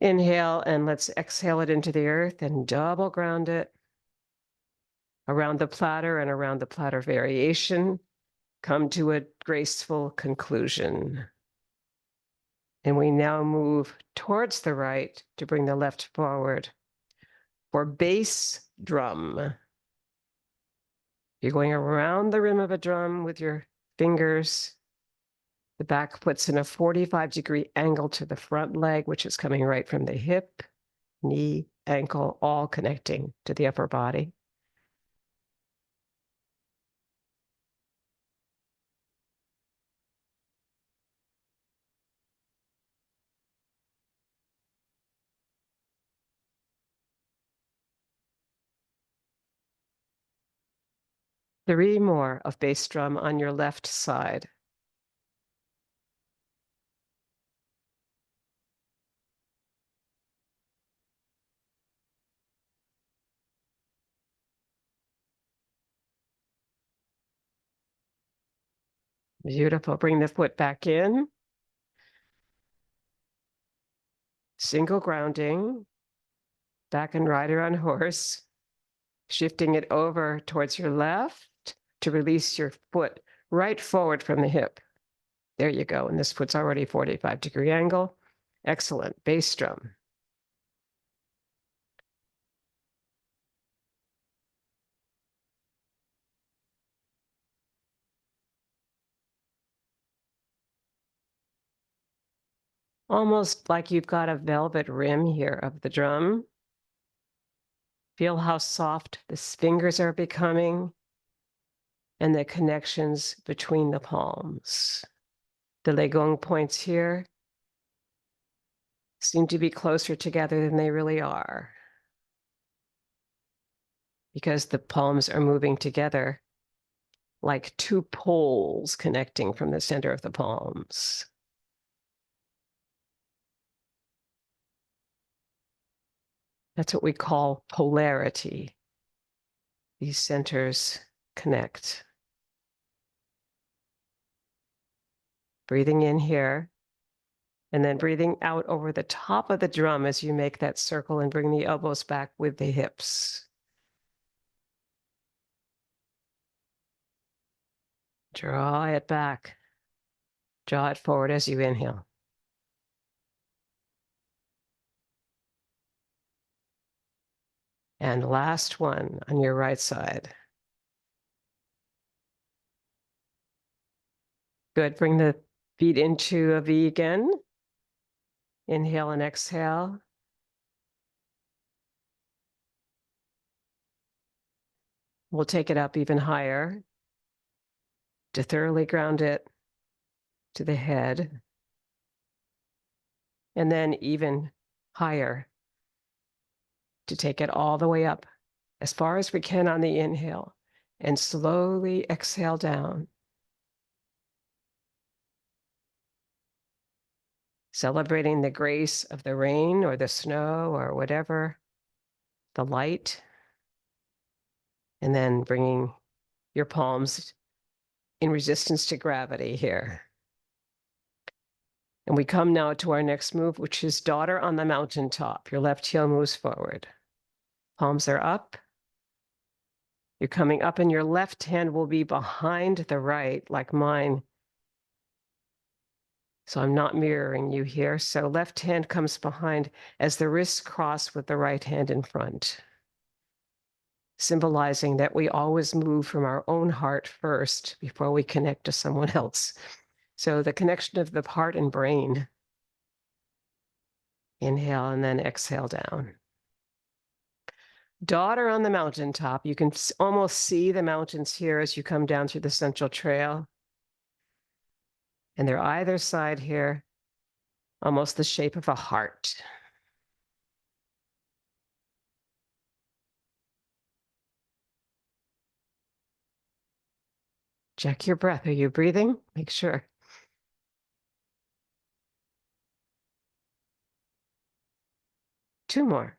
Inhale, and let's exhale it into the earth and double ground it around the platter and around the platter variation. Come to a graceful conclusion. And we now move towards the right to bring the left forward for bass drum. You're going around the rim of a drum with your fingers. The back puts in a 45-degree angle to the front leg, which is coming right from the hip, knee, ankle, all connecting to the upper body. Three more of bass drum on your left side. Beautiful. Bring the foot back in. Single grounding. Back and rider on horse. Shifting it over towards your left to release your foot right forward from the hip. There you go. And this foot's already 45-degree angle. Excellent. Bass drum. Almost like you've got a velvet rim here of the drum. Feel how soft the fingers are becoming and the connections between the palms. The Legong points here seem to be closer together than they really are because the palms are moving together like two poles connecting from the center of the palms. That's what we call polarity. These centers connect. Breathing in here, and then breathing out over the top of the drum as you make that circle and bring the elbows back with the hips. Draw it back. Draw it forward as you inhale. And last one on your right side. Good. Bring the feet into a V again. Inhale and exhale. We'll take it up even higher to thoroughly ground it to the head. And then even higher to take it all the way up as far as we can on the inhale and slowly exhale down. Celebrating the grace of the rain or the snow or whatever, the light, and then bringing your palms in resistance to gravity here. And we come now to our next move, which is daughter on the mountaintop. Your left heel moves forward. Palms are up. You're coming up and your left hand will be behind the right, like mine. So I'm not mirroring you here. So left hand comes behind as the wrists cross with the right hand in front, symbolizing that we always move from our own heart first before we connect to someone else. So the connection of the heart and brain. Inhale and then exhale down. Daughter on the mountaintop. You can almost see the mountains here as you come down through the Central Trail. And they're either side here, almost the shape of a heart. Check your breath. Are you breathing? Make sure. 2 more.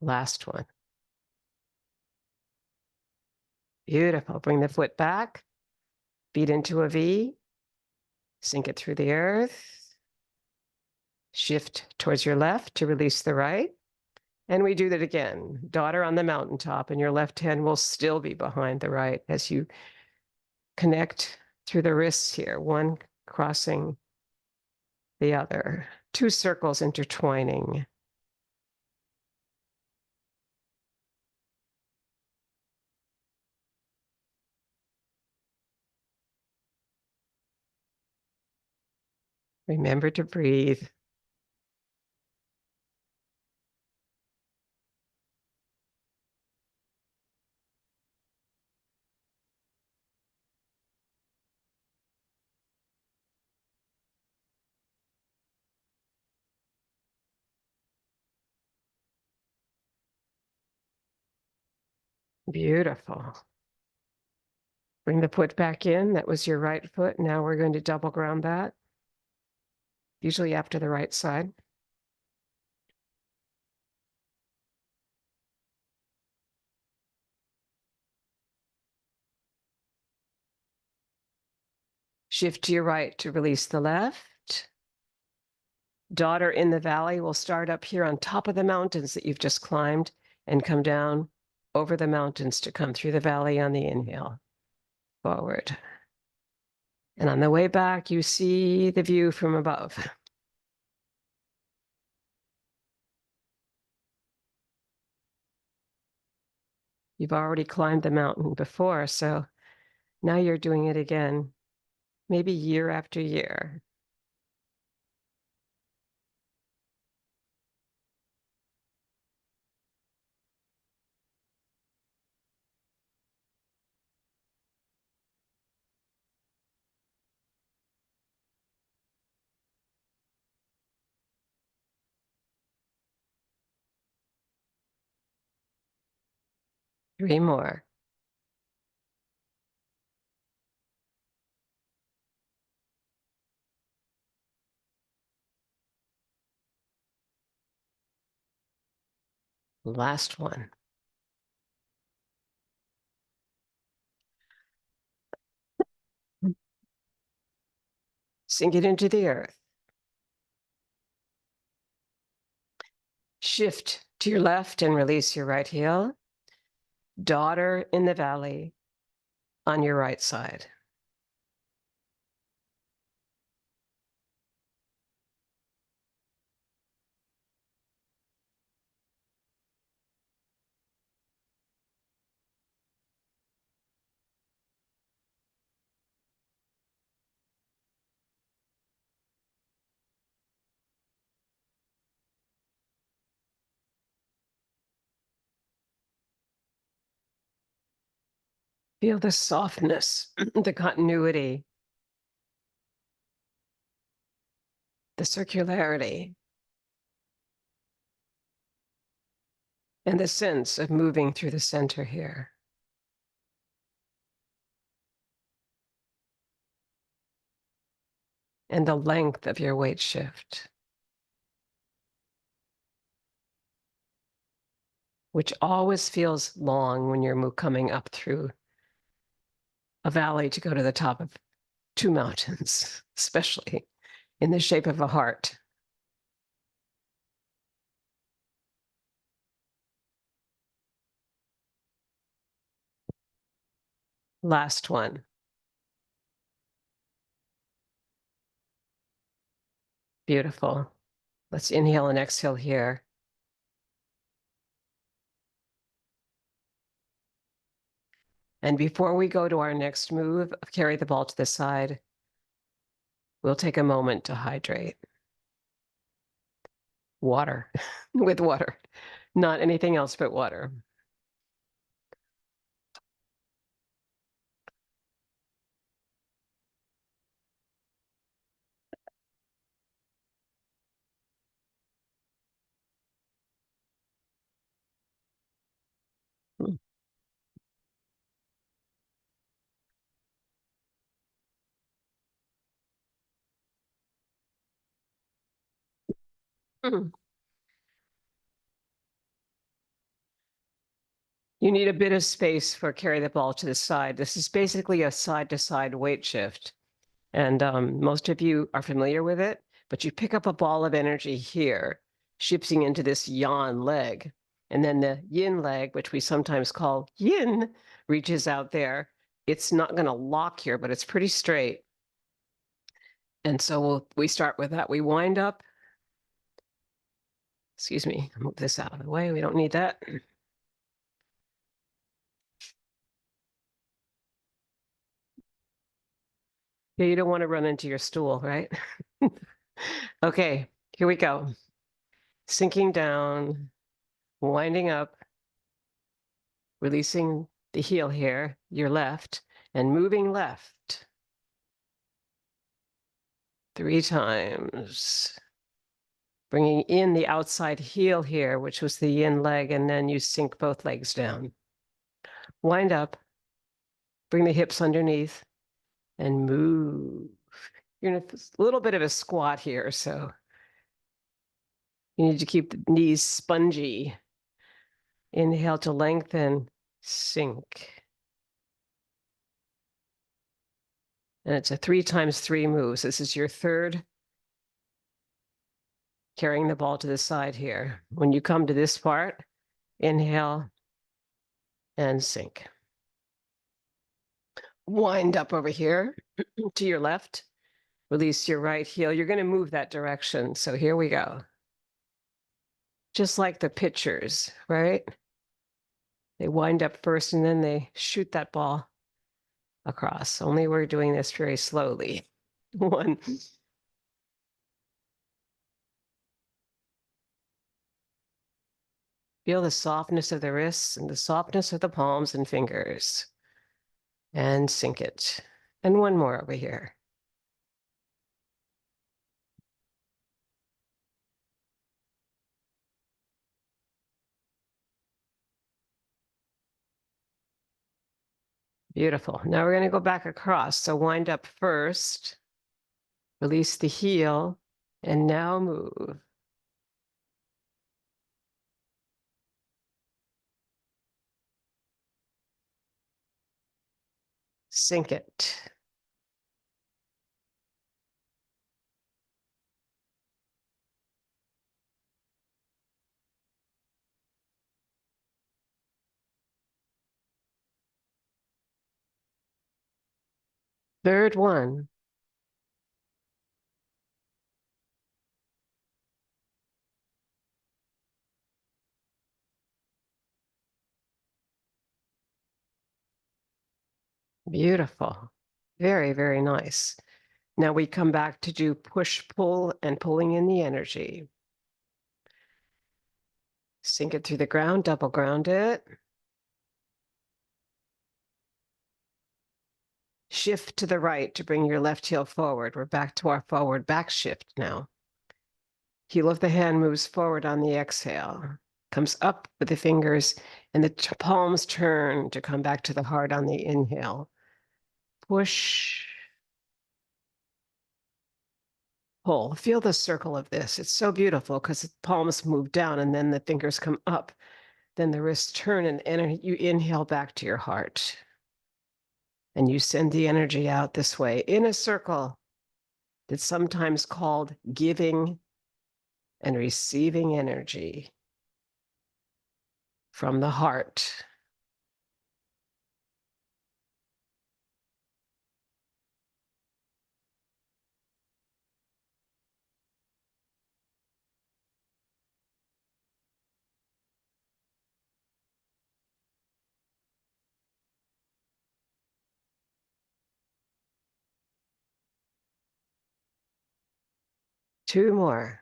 Last one. Beautiful. Bring the foot back, feet into a V, sink it through the earth, shift towards your left to release the right. And we do that again. Daughter on the mountaintop, and your left hand will still be behind the right as you connect through the wrists here, one crossing the other, 2 circles intertwining. Remember to breathe. Beautiful. Bring the foot back in. That was your right foot. Now we're going to double ground that, usually after the right side. Shift to your right to release the left. Daughter in the valley will start up here on top of the mountains that you've just climbed and come down over the mountains to come through the valley on the inhale. Forward. And on the way back, you see the view from above. You've already climbed the mountain before, so now you're doing it again, maybe year after year. Three more. Last one. Sink it into the earth. Shift to your left and release your right heel. Daughter in the valley on your right side. Feel the softness, the continuity, the circularity, and the sense of moving through the center here. And the length of your weight shift, which always feels long when you're coming up through a valley to go to the top of 2 mountains, especially in the shape of a heart. Last one. Beautiful. Let's inhale and exhale here. And before we go to our next move, carry the ball to the side, we'll take a moment to hydrate. Water, with water, not anything else but water. You need a bit of space for carry the ball to the side. This is basically a side-to-side weight shift. And most of you are familiar with it, but you pick up a ball of energy here, shifting into this yang leg. And then the yin leg, which we sometimes call yin, reaches out there. It's not going to lock here, but it's pretty straight. And so we start with that. We wind up. Excuse me, move this out of the way. We don't need that. Yeah, you don't want to run into your stool, right? Okay, here we go. Sinking down, winding up, releasing the heel here, your left, and moving left 3 times. Bringing in the outside heel here, which was the yin leg, and then you sink both legs down. Wind up, bring the hips underneath, and move. You're in a little bit of a squat here, so you need to keep the knees spongy. Inhale to lengthen, sink. And it's a 3 times 3 moves. This is your third, carrying the ball to the side here. When you come to this part, inhale and sink. Wind up over here to your left. Release your right heel. You're going to move that direction. So here we go. Just like the pitchers, right? They wind up first and then they shoot that ball across. Only we're doing this very slowly. 1. Feel the softness of the wrists and the softness of the palms and fingers. And sink it. And 1 more over here. Beautiful. Now we're going to go back across. So wind up first, release the heel, and now move. Sink it. Third one. Beautiful. Very, very nice. Now we come back to do push, pull, and pulling in the energy. Sink it through the ground, double ground it. Shift to the right to bring your left heel forward. We're back to our forward back shift now. Heel of the hand moves forward on the exhale, comes up with the fingers, and the palms turn to come back to the heart on the inhale. Push, pull. Feel the circle of this. It's so beautiful because the palms move down and then the fingers come up. Then the wrists turn and you inhale back to your heart. And you send the energy out this way in a circle that's sometimes called giving and receiving energy from the heart. Two more.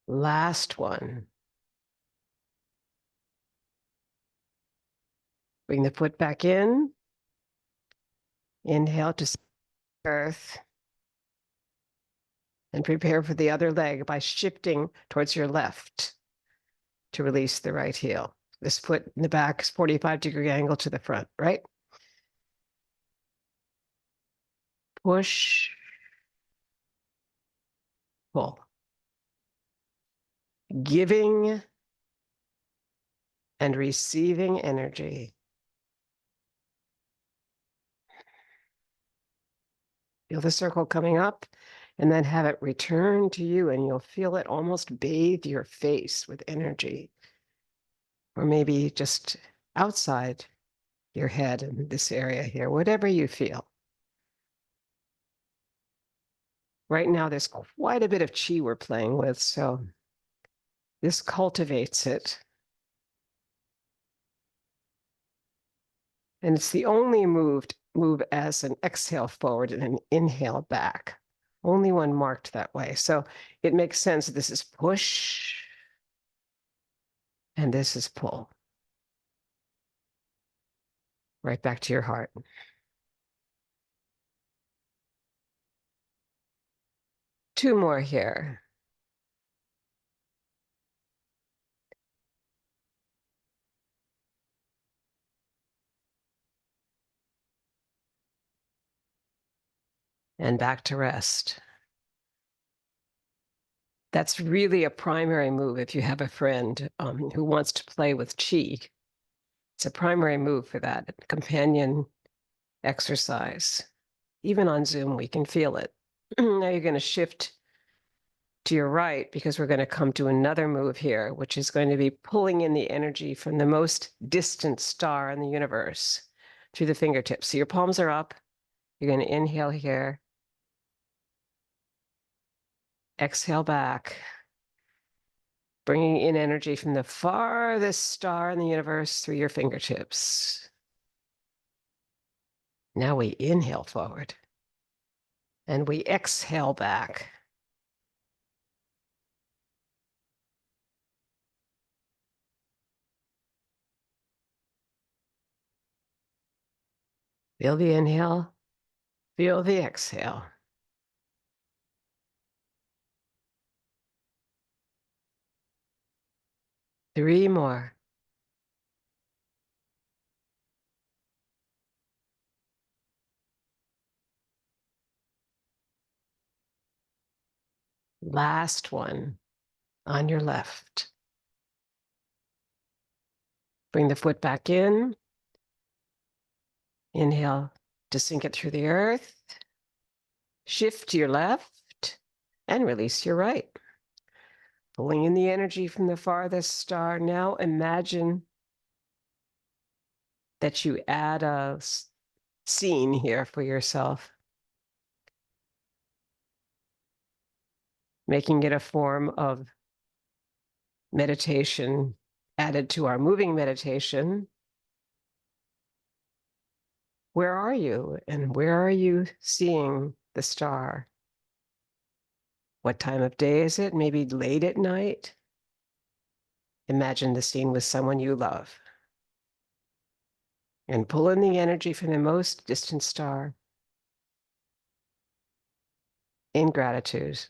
Last one. Bring the foot back in. Inhale to earth. And prepare for the other leg by shifting towards your left to release the right heel. This foot in the back is 45-degree angle to the front, right? push, pull. Giving and receiving energy. Feel the circle coming up and then have it return to you, and you'll feel it almost bathe your face with energy. Or maybe just outside your head in this area here, whatever you feel. Right now, there's quite a bit of chi we're playing with, so this cultivates it. And it's the only move as an exhale forward and an inhale back. Only one marked that way. So it makes sense. This is push and this is pull. Right back to your heart. Two more here. And back to rest. That's really a primary move if you have a friend who wants to play with chi. It's a primary move for that companion exercise. Even on Zoom, we can feel it. Now you're going to shift to your right because we're going to come to another move here, which is going to be pulling in the energy from the most distant star in the universe through the fingertips. So your palms are up. You're going to inhale here. Exhale back. Bringing in energy from the farthest star in the universe through your fingertips. Now we inhale forward. And we exhale back. Feel the inhale. Feel the exhale. Three more. Last one on your left. Bring the foot back in. Inhale to sink it through the earth. Shift to your left and release your right. Pulling in the energy from the farthest star. Now imagine that you add a scene here for yourself, making it a form of meditation added to our moving meditation. Where are you? And where are you seeing the star? What time of day is it? Maybe late at night? Imagine the scene with someone you love. And pull in the energy from the most distant star in gratitude.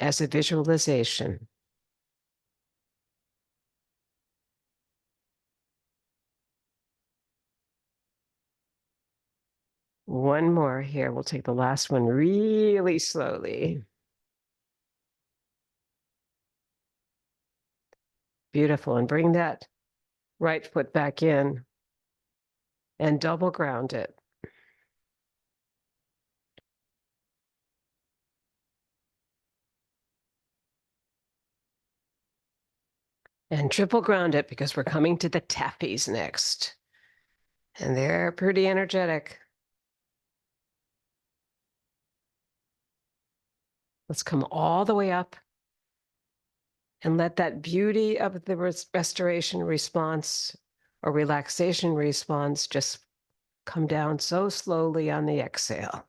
As a visualization. One more here. We'll take the last one really slowly. Beautiful. And bring that right foot back in and double ground it. And triple ground it because we're coming to the tappies next. And they're pretty energetic. Let's come all the way up and let that beauty of the restoration response or relaxation response just come down so slowly on the exhale.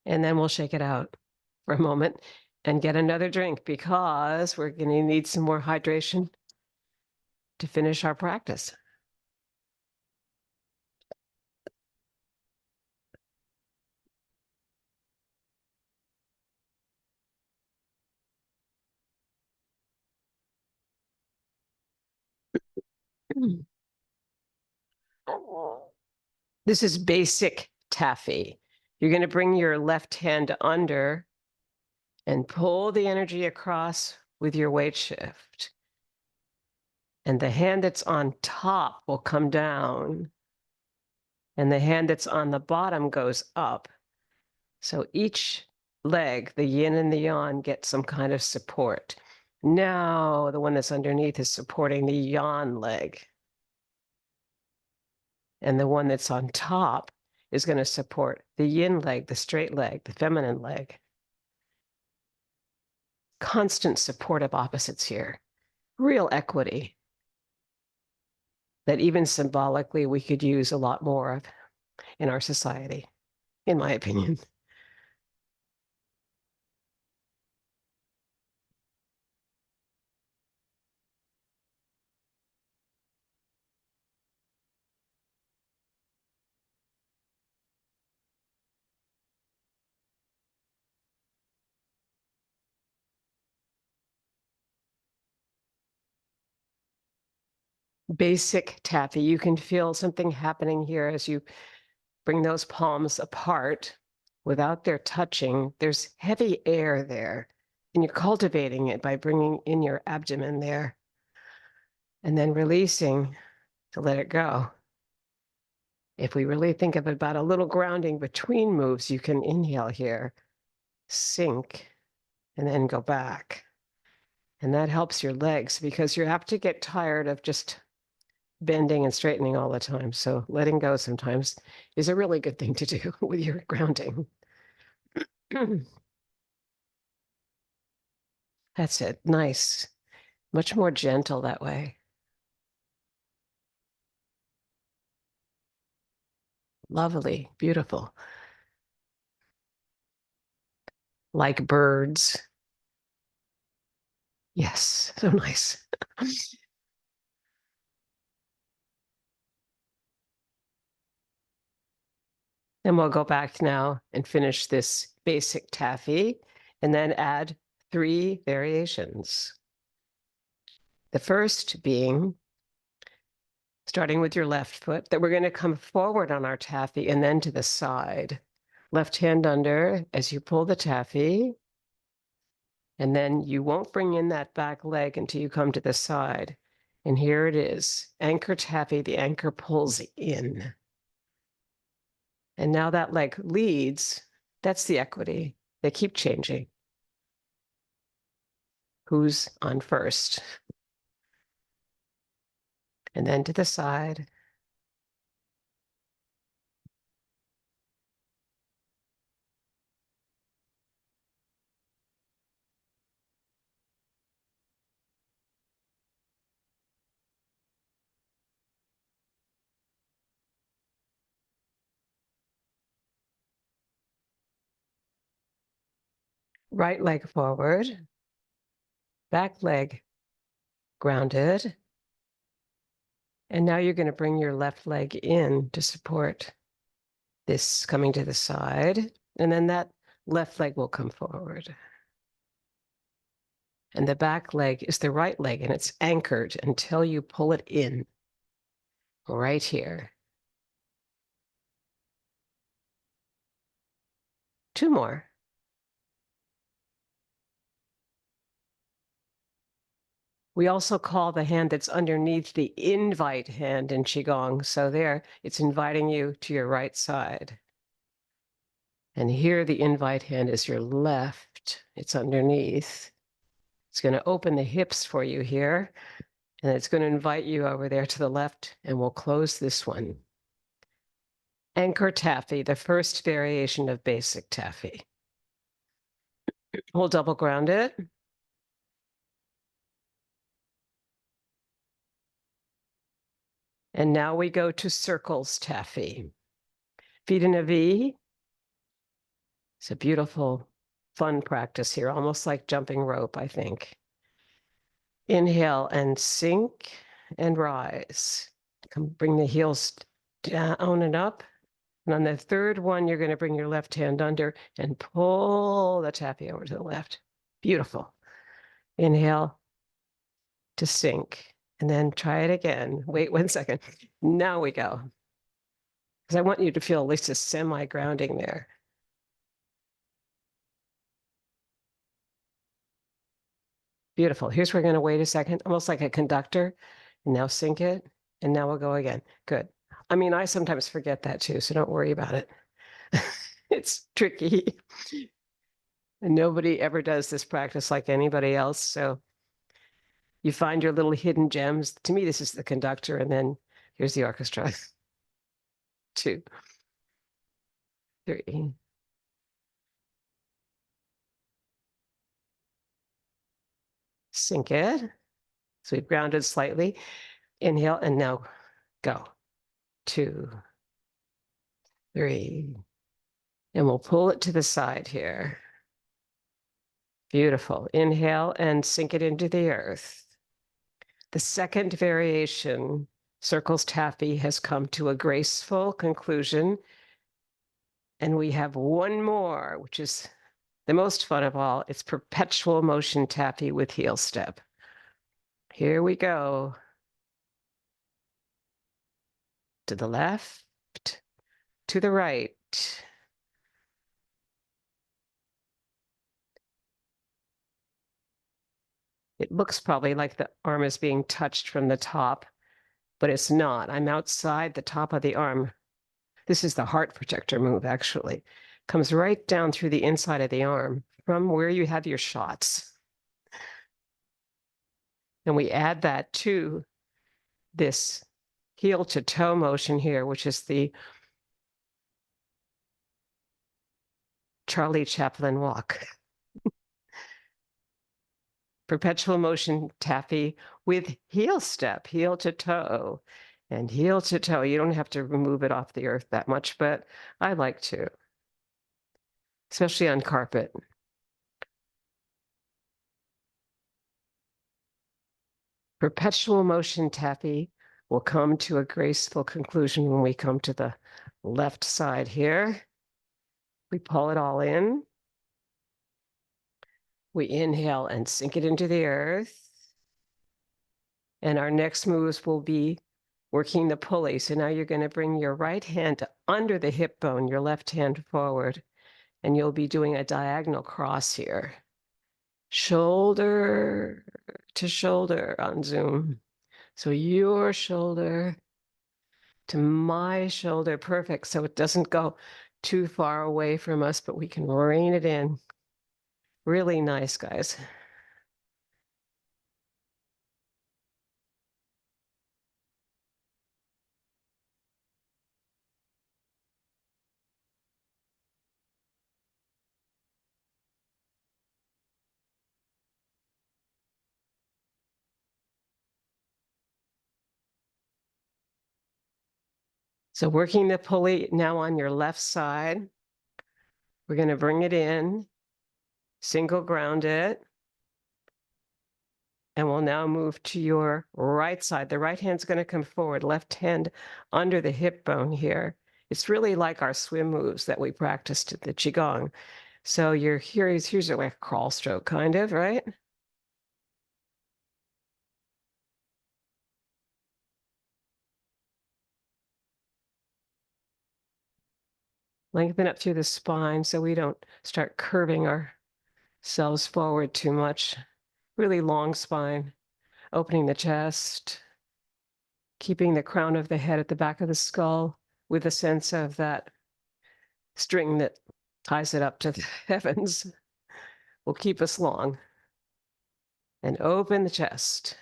And then we'll shake it out for a moment and get another drink because we're going to need some more hydration to finish our practice. This is basic taffy. You're going to bring your left hand under and pull the energy across with your weight shift. And the hand that's on top will come down. And the hand that's on the bottom goes up. So each leg, the yin and the yang, get some kind of support. Now the one that's underneath is supporting the yang leg. And the one that's on top is going to support the yin leg, the straight leg, the feminine leg. Constant support of opposites here. Real equity that even symbolically we could use a lot more of in our society, in my opinion. Basic taffy. You can feel something happening here as you bring those palms apart without their touching. There's heavy air there, and you're cultivating it by bringing in your abdomen there and then releasing to let it go. If we really think of about a little grounding between moves, you can inhale here, sink, and then go back. And that helps your legs because you're apt to get tired of just bending and straightening all the time. So letting go sometimes is a really good thing to do with your grounding. That's it. Nice. Much more gentle that way. Lovely. Beautiful. Like birds. Yes. So nice. And we'll go back now and finish this basic taffy and then add 3 variations. The first being, starting with your left foot, that we're going to come forward on our taffy and then to the side. Left hand under as you pull the taffy. And then you won't bring in that back leg until you come to the side. And here it is. Anchor taffy, the anchor pulls in. And now that leg leads. That's the equity. They keep changing. Who's on first? And then to the side. Right leg forward. Back leg grounded. And now you're going to bring your left leg in to support this coming to the side. And then that left leg will come forward. And the back leg is the right leg, and it's anchored until you pull it in right here. 2 more. We also call the hand that's underneath the invite hand in Qigong. So there, it's inviting you to your right side. And here the invite hand is your left. It's underneath. It's going to open the hips for you here. And it's going to invite you over there to the left. And we'll close this one. Anchor taffy, the first variation of basic taffy. We'll double ground it. And now we go to circles taffy. Feet in a V. It's a beautiful, fun practice here, almost like jumping rope, I think. Inhale and sink and rise. Come bring the heels down and up. And on the third one, you're going to bring your left hand under and pull the taffy over to the left. Beautiful. Inhale to sink And then try it again. Wait 1 second. Now we go. Because I want you to feel at least a semi-grounding there. Beautiful. Here's where we're going to wait a second, almost like a conductor. And now sync it. And now we'll go again. Good. I mean, I sometimes forget that too, so don't worry about it. It's tricky. And nobody ever does this practice like anybody else. So you find your little hidden gems. To me, this is the conductor, and then here's the orchestra. 2, 3. Sync it. So we've grounded slightly. Inhale, and now go. 2, 3. And we'll pull it to the side here. Beautiful. Inhale and sink it into the earth. The second variation, circles taffy, has come to a graceful conclusion. And we have one more, which is the most fun of all. It's perpetual motion taffy with heel step. Here we go. To the left, to the right. It looks probably like the arm is being touched from the top, but it's not. I'm outside the top of the arm. This is the heart protector move, actually. Comes right down through the inside of the arm from where you have your shots. And we add that to this heel to toe motion here, which is the Charlie Chaplin walk. Perpetual motion taffy with heel step, heel to toe. And heel to toe, you don't have to remove it off the earth that much, but I like to, especially on carpet. Perpetual motion taffy will come to a graceful conclusion when we come to the left side here. We pull it all in. We inhale and sink it into the earth. And our next moves will be working the pulley. So now you're going to bring your right hand under the hip bone, your left hand forward, and you'll be doing a diagonal cross here. Shoulder to shoulder on Zoom. So your shoulder to my shoulder, perfect. So it doesn't go too far away from us, but we can rein it in. Really nice, guys. So working the pulley now on your left side. We're going to bring it in, single ground it, and we'll now move to your right side. The right hand's going to come forward, left hand under the hip bone here. It's really like our swim moves that we practiced at the Qigong. So you're here, here's like a crawl stroke, kind of, right? Lengthen up through the spine so we don't start curving ourselves forward too much. Really long spine, opening the chest, keeping the crown of the head at the back of the skull with a sense of that string that ties it up to the heavens will keep us long. And open the chest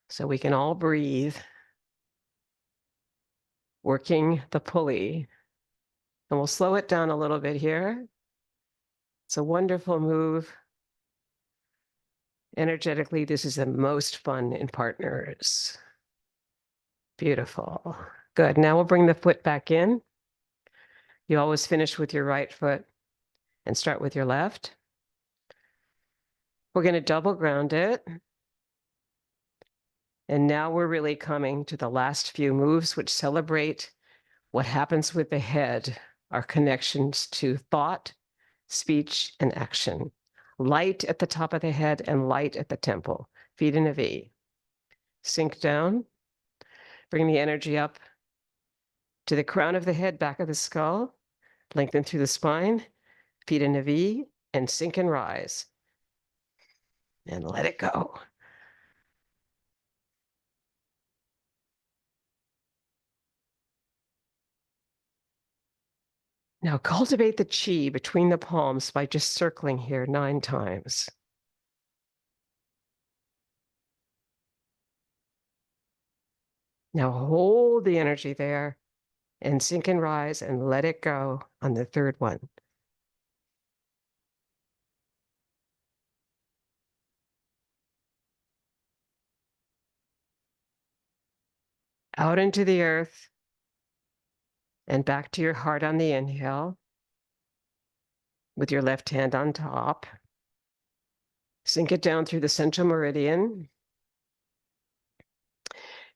so we can all breathe, working the pulley. And we'll slow it down a little bit here. It's a wonderful move. Energetically, this is the most fun in partners. Beautiful. Good. Now we'll bring the foot back in. You always finish with your right foot and start with your left. We're going to double ground it. And now we're really coming to the last few moves, which celebrate what happens with the head, our connections to thought, speech, and action. Light at the top of the head and light at the temple, feet in a V. Sink down. Bring the energy up to the crown of the head, back of the skull. Lengthen through the spine. Feet in a V, and sink and rise. And let it go. Now cultivate the chi between the palms by just circling here 9 times. Now hold the energy there and sink and rise and let it go on the 3rd one. Out into the earth and back to your heart on the inhale with your left hand on top. Sink it down through the central meridian.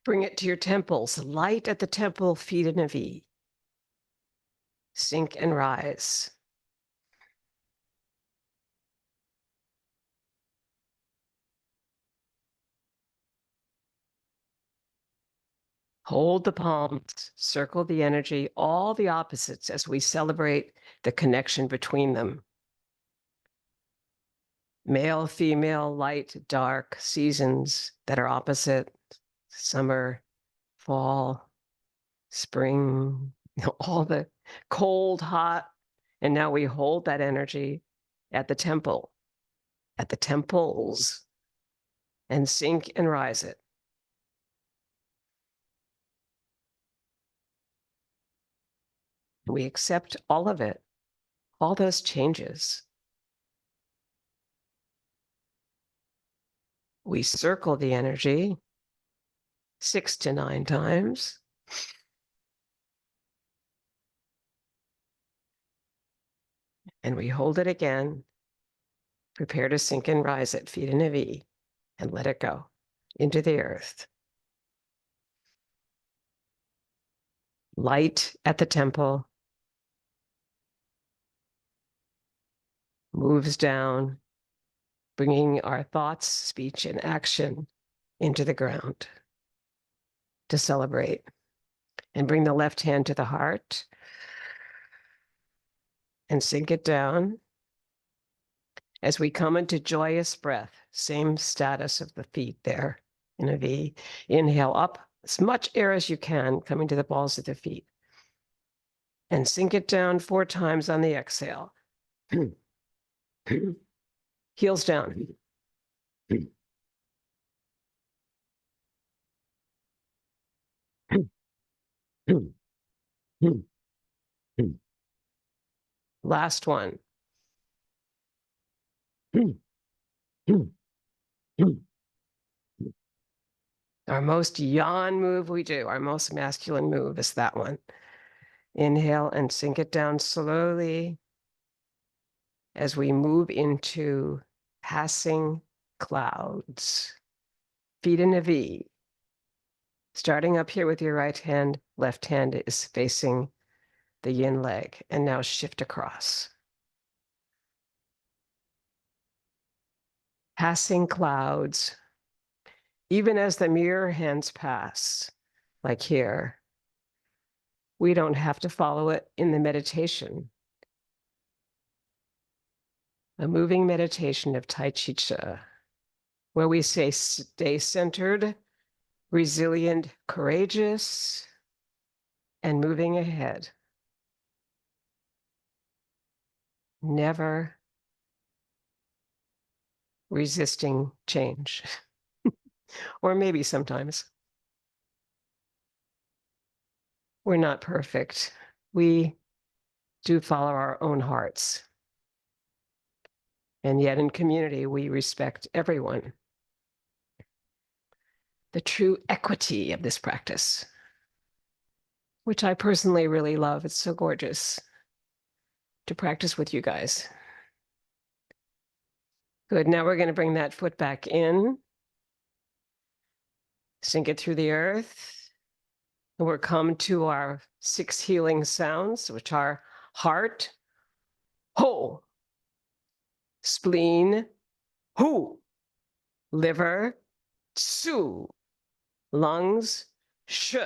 Bring it to your temples, light at the temple, feet in a V. Sink and rise. Hold the palms, circle the energy, all the opposites as we celebrate the connection between them. Male, female, light, dark, seasons that are opposite, summer, fall, spring, all the cold, hot. And now we hold that energy at the temple, at the temples, and sink and rise it. We accept all of it, all those changes. We circle the energy 6 to 9 times. And we hold it again. Prepare to sink and rise it, feet in a V, and let it go into the earth. Light at the temple moves down, bringing our thoughts, speech, and action into the ground to celebrate. And bring the left hand to the heart and sink it down as we come into joyous breath, same status of the feet there in a V. Inhale up as much air as you can, coming to the balls of the feet. And sink it down 4 times on the exhale. Heels down. Last one. Our most yawn move we do, our most masculine move is that one. Inhale and sink it down slowly as we move into passing clouds. Feet in a V. Starting up here with your right hand, left hand is facing the yin leg, and now shift across. Passing clouds, even as the mirror hands pass, like here, we don't have to follow it in the meditation. A moving meditation of Tai Chi Chih, where we say stay centered, resilient, courageous, and moving ahead. Never resisting change. Or maybe sometimes. We're not perfect. We do follow our own hearts. And yet in community, we respect everyone. The true equity of this practice, which I personally really love. It's so gorgeous to practice with you guys. Good, now we're going to bring that foot back in. Sink it through the earth. And we're come to our 6 healing sounds, which are heart, ho, spleen, hu, liver, su, lungs, sh,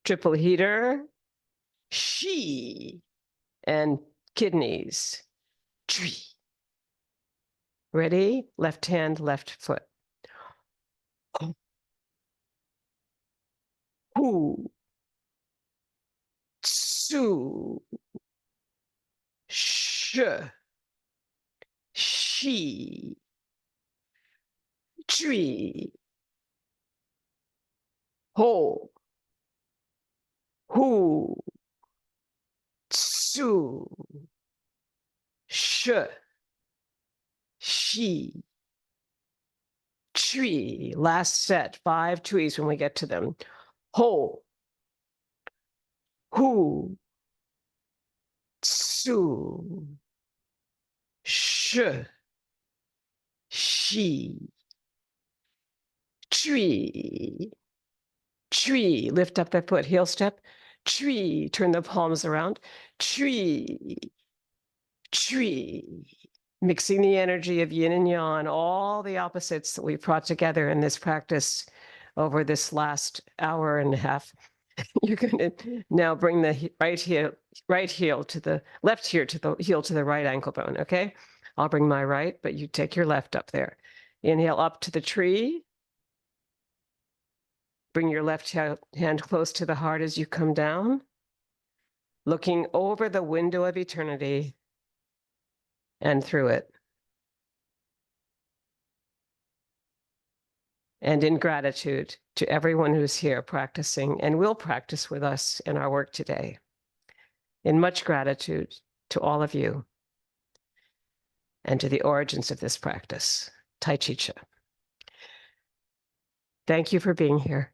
triple heater, shi, and kidneys, tree. Ready? Left hand, left foot. Hu, tsu, sh, shi, tree, ho, hu, tsu, sh, shi, tree. Last set, 5 trees when we get to them. Ho, hu, tsu, sh, shi, tree. Tree, lift up the foot, heel step. Tree, turn the palms around. Tree, tree. Mixing the energy of yin and yang, all the opposites that we've brought together in this practice over this last hour and a half. You're going to now bring the right heel to the left heel to the right ankle bone, okay? I'll bring my right, but you take your left up there. Inhale up to the tree. Bring your left hand close to the heart as you come down, looking over the window of eternity and through it. And in gratitude to everyone who's here practicing and will practice with us in our work today. In much gratitude to all of you and to the origins of this practice, Tai Chi Chih. Thank you for being here.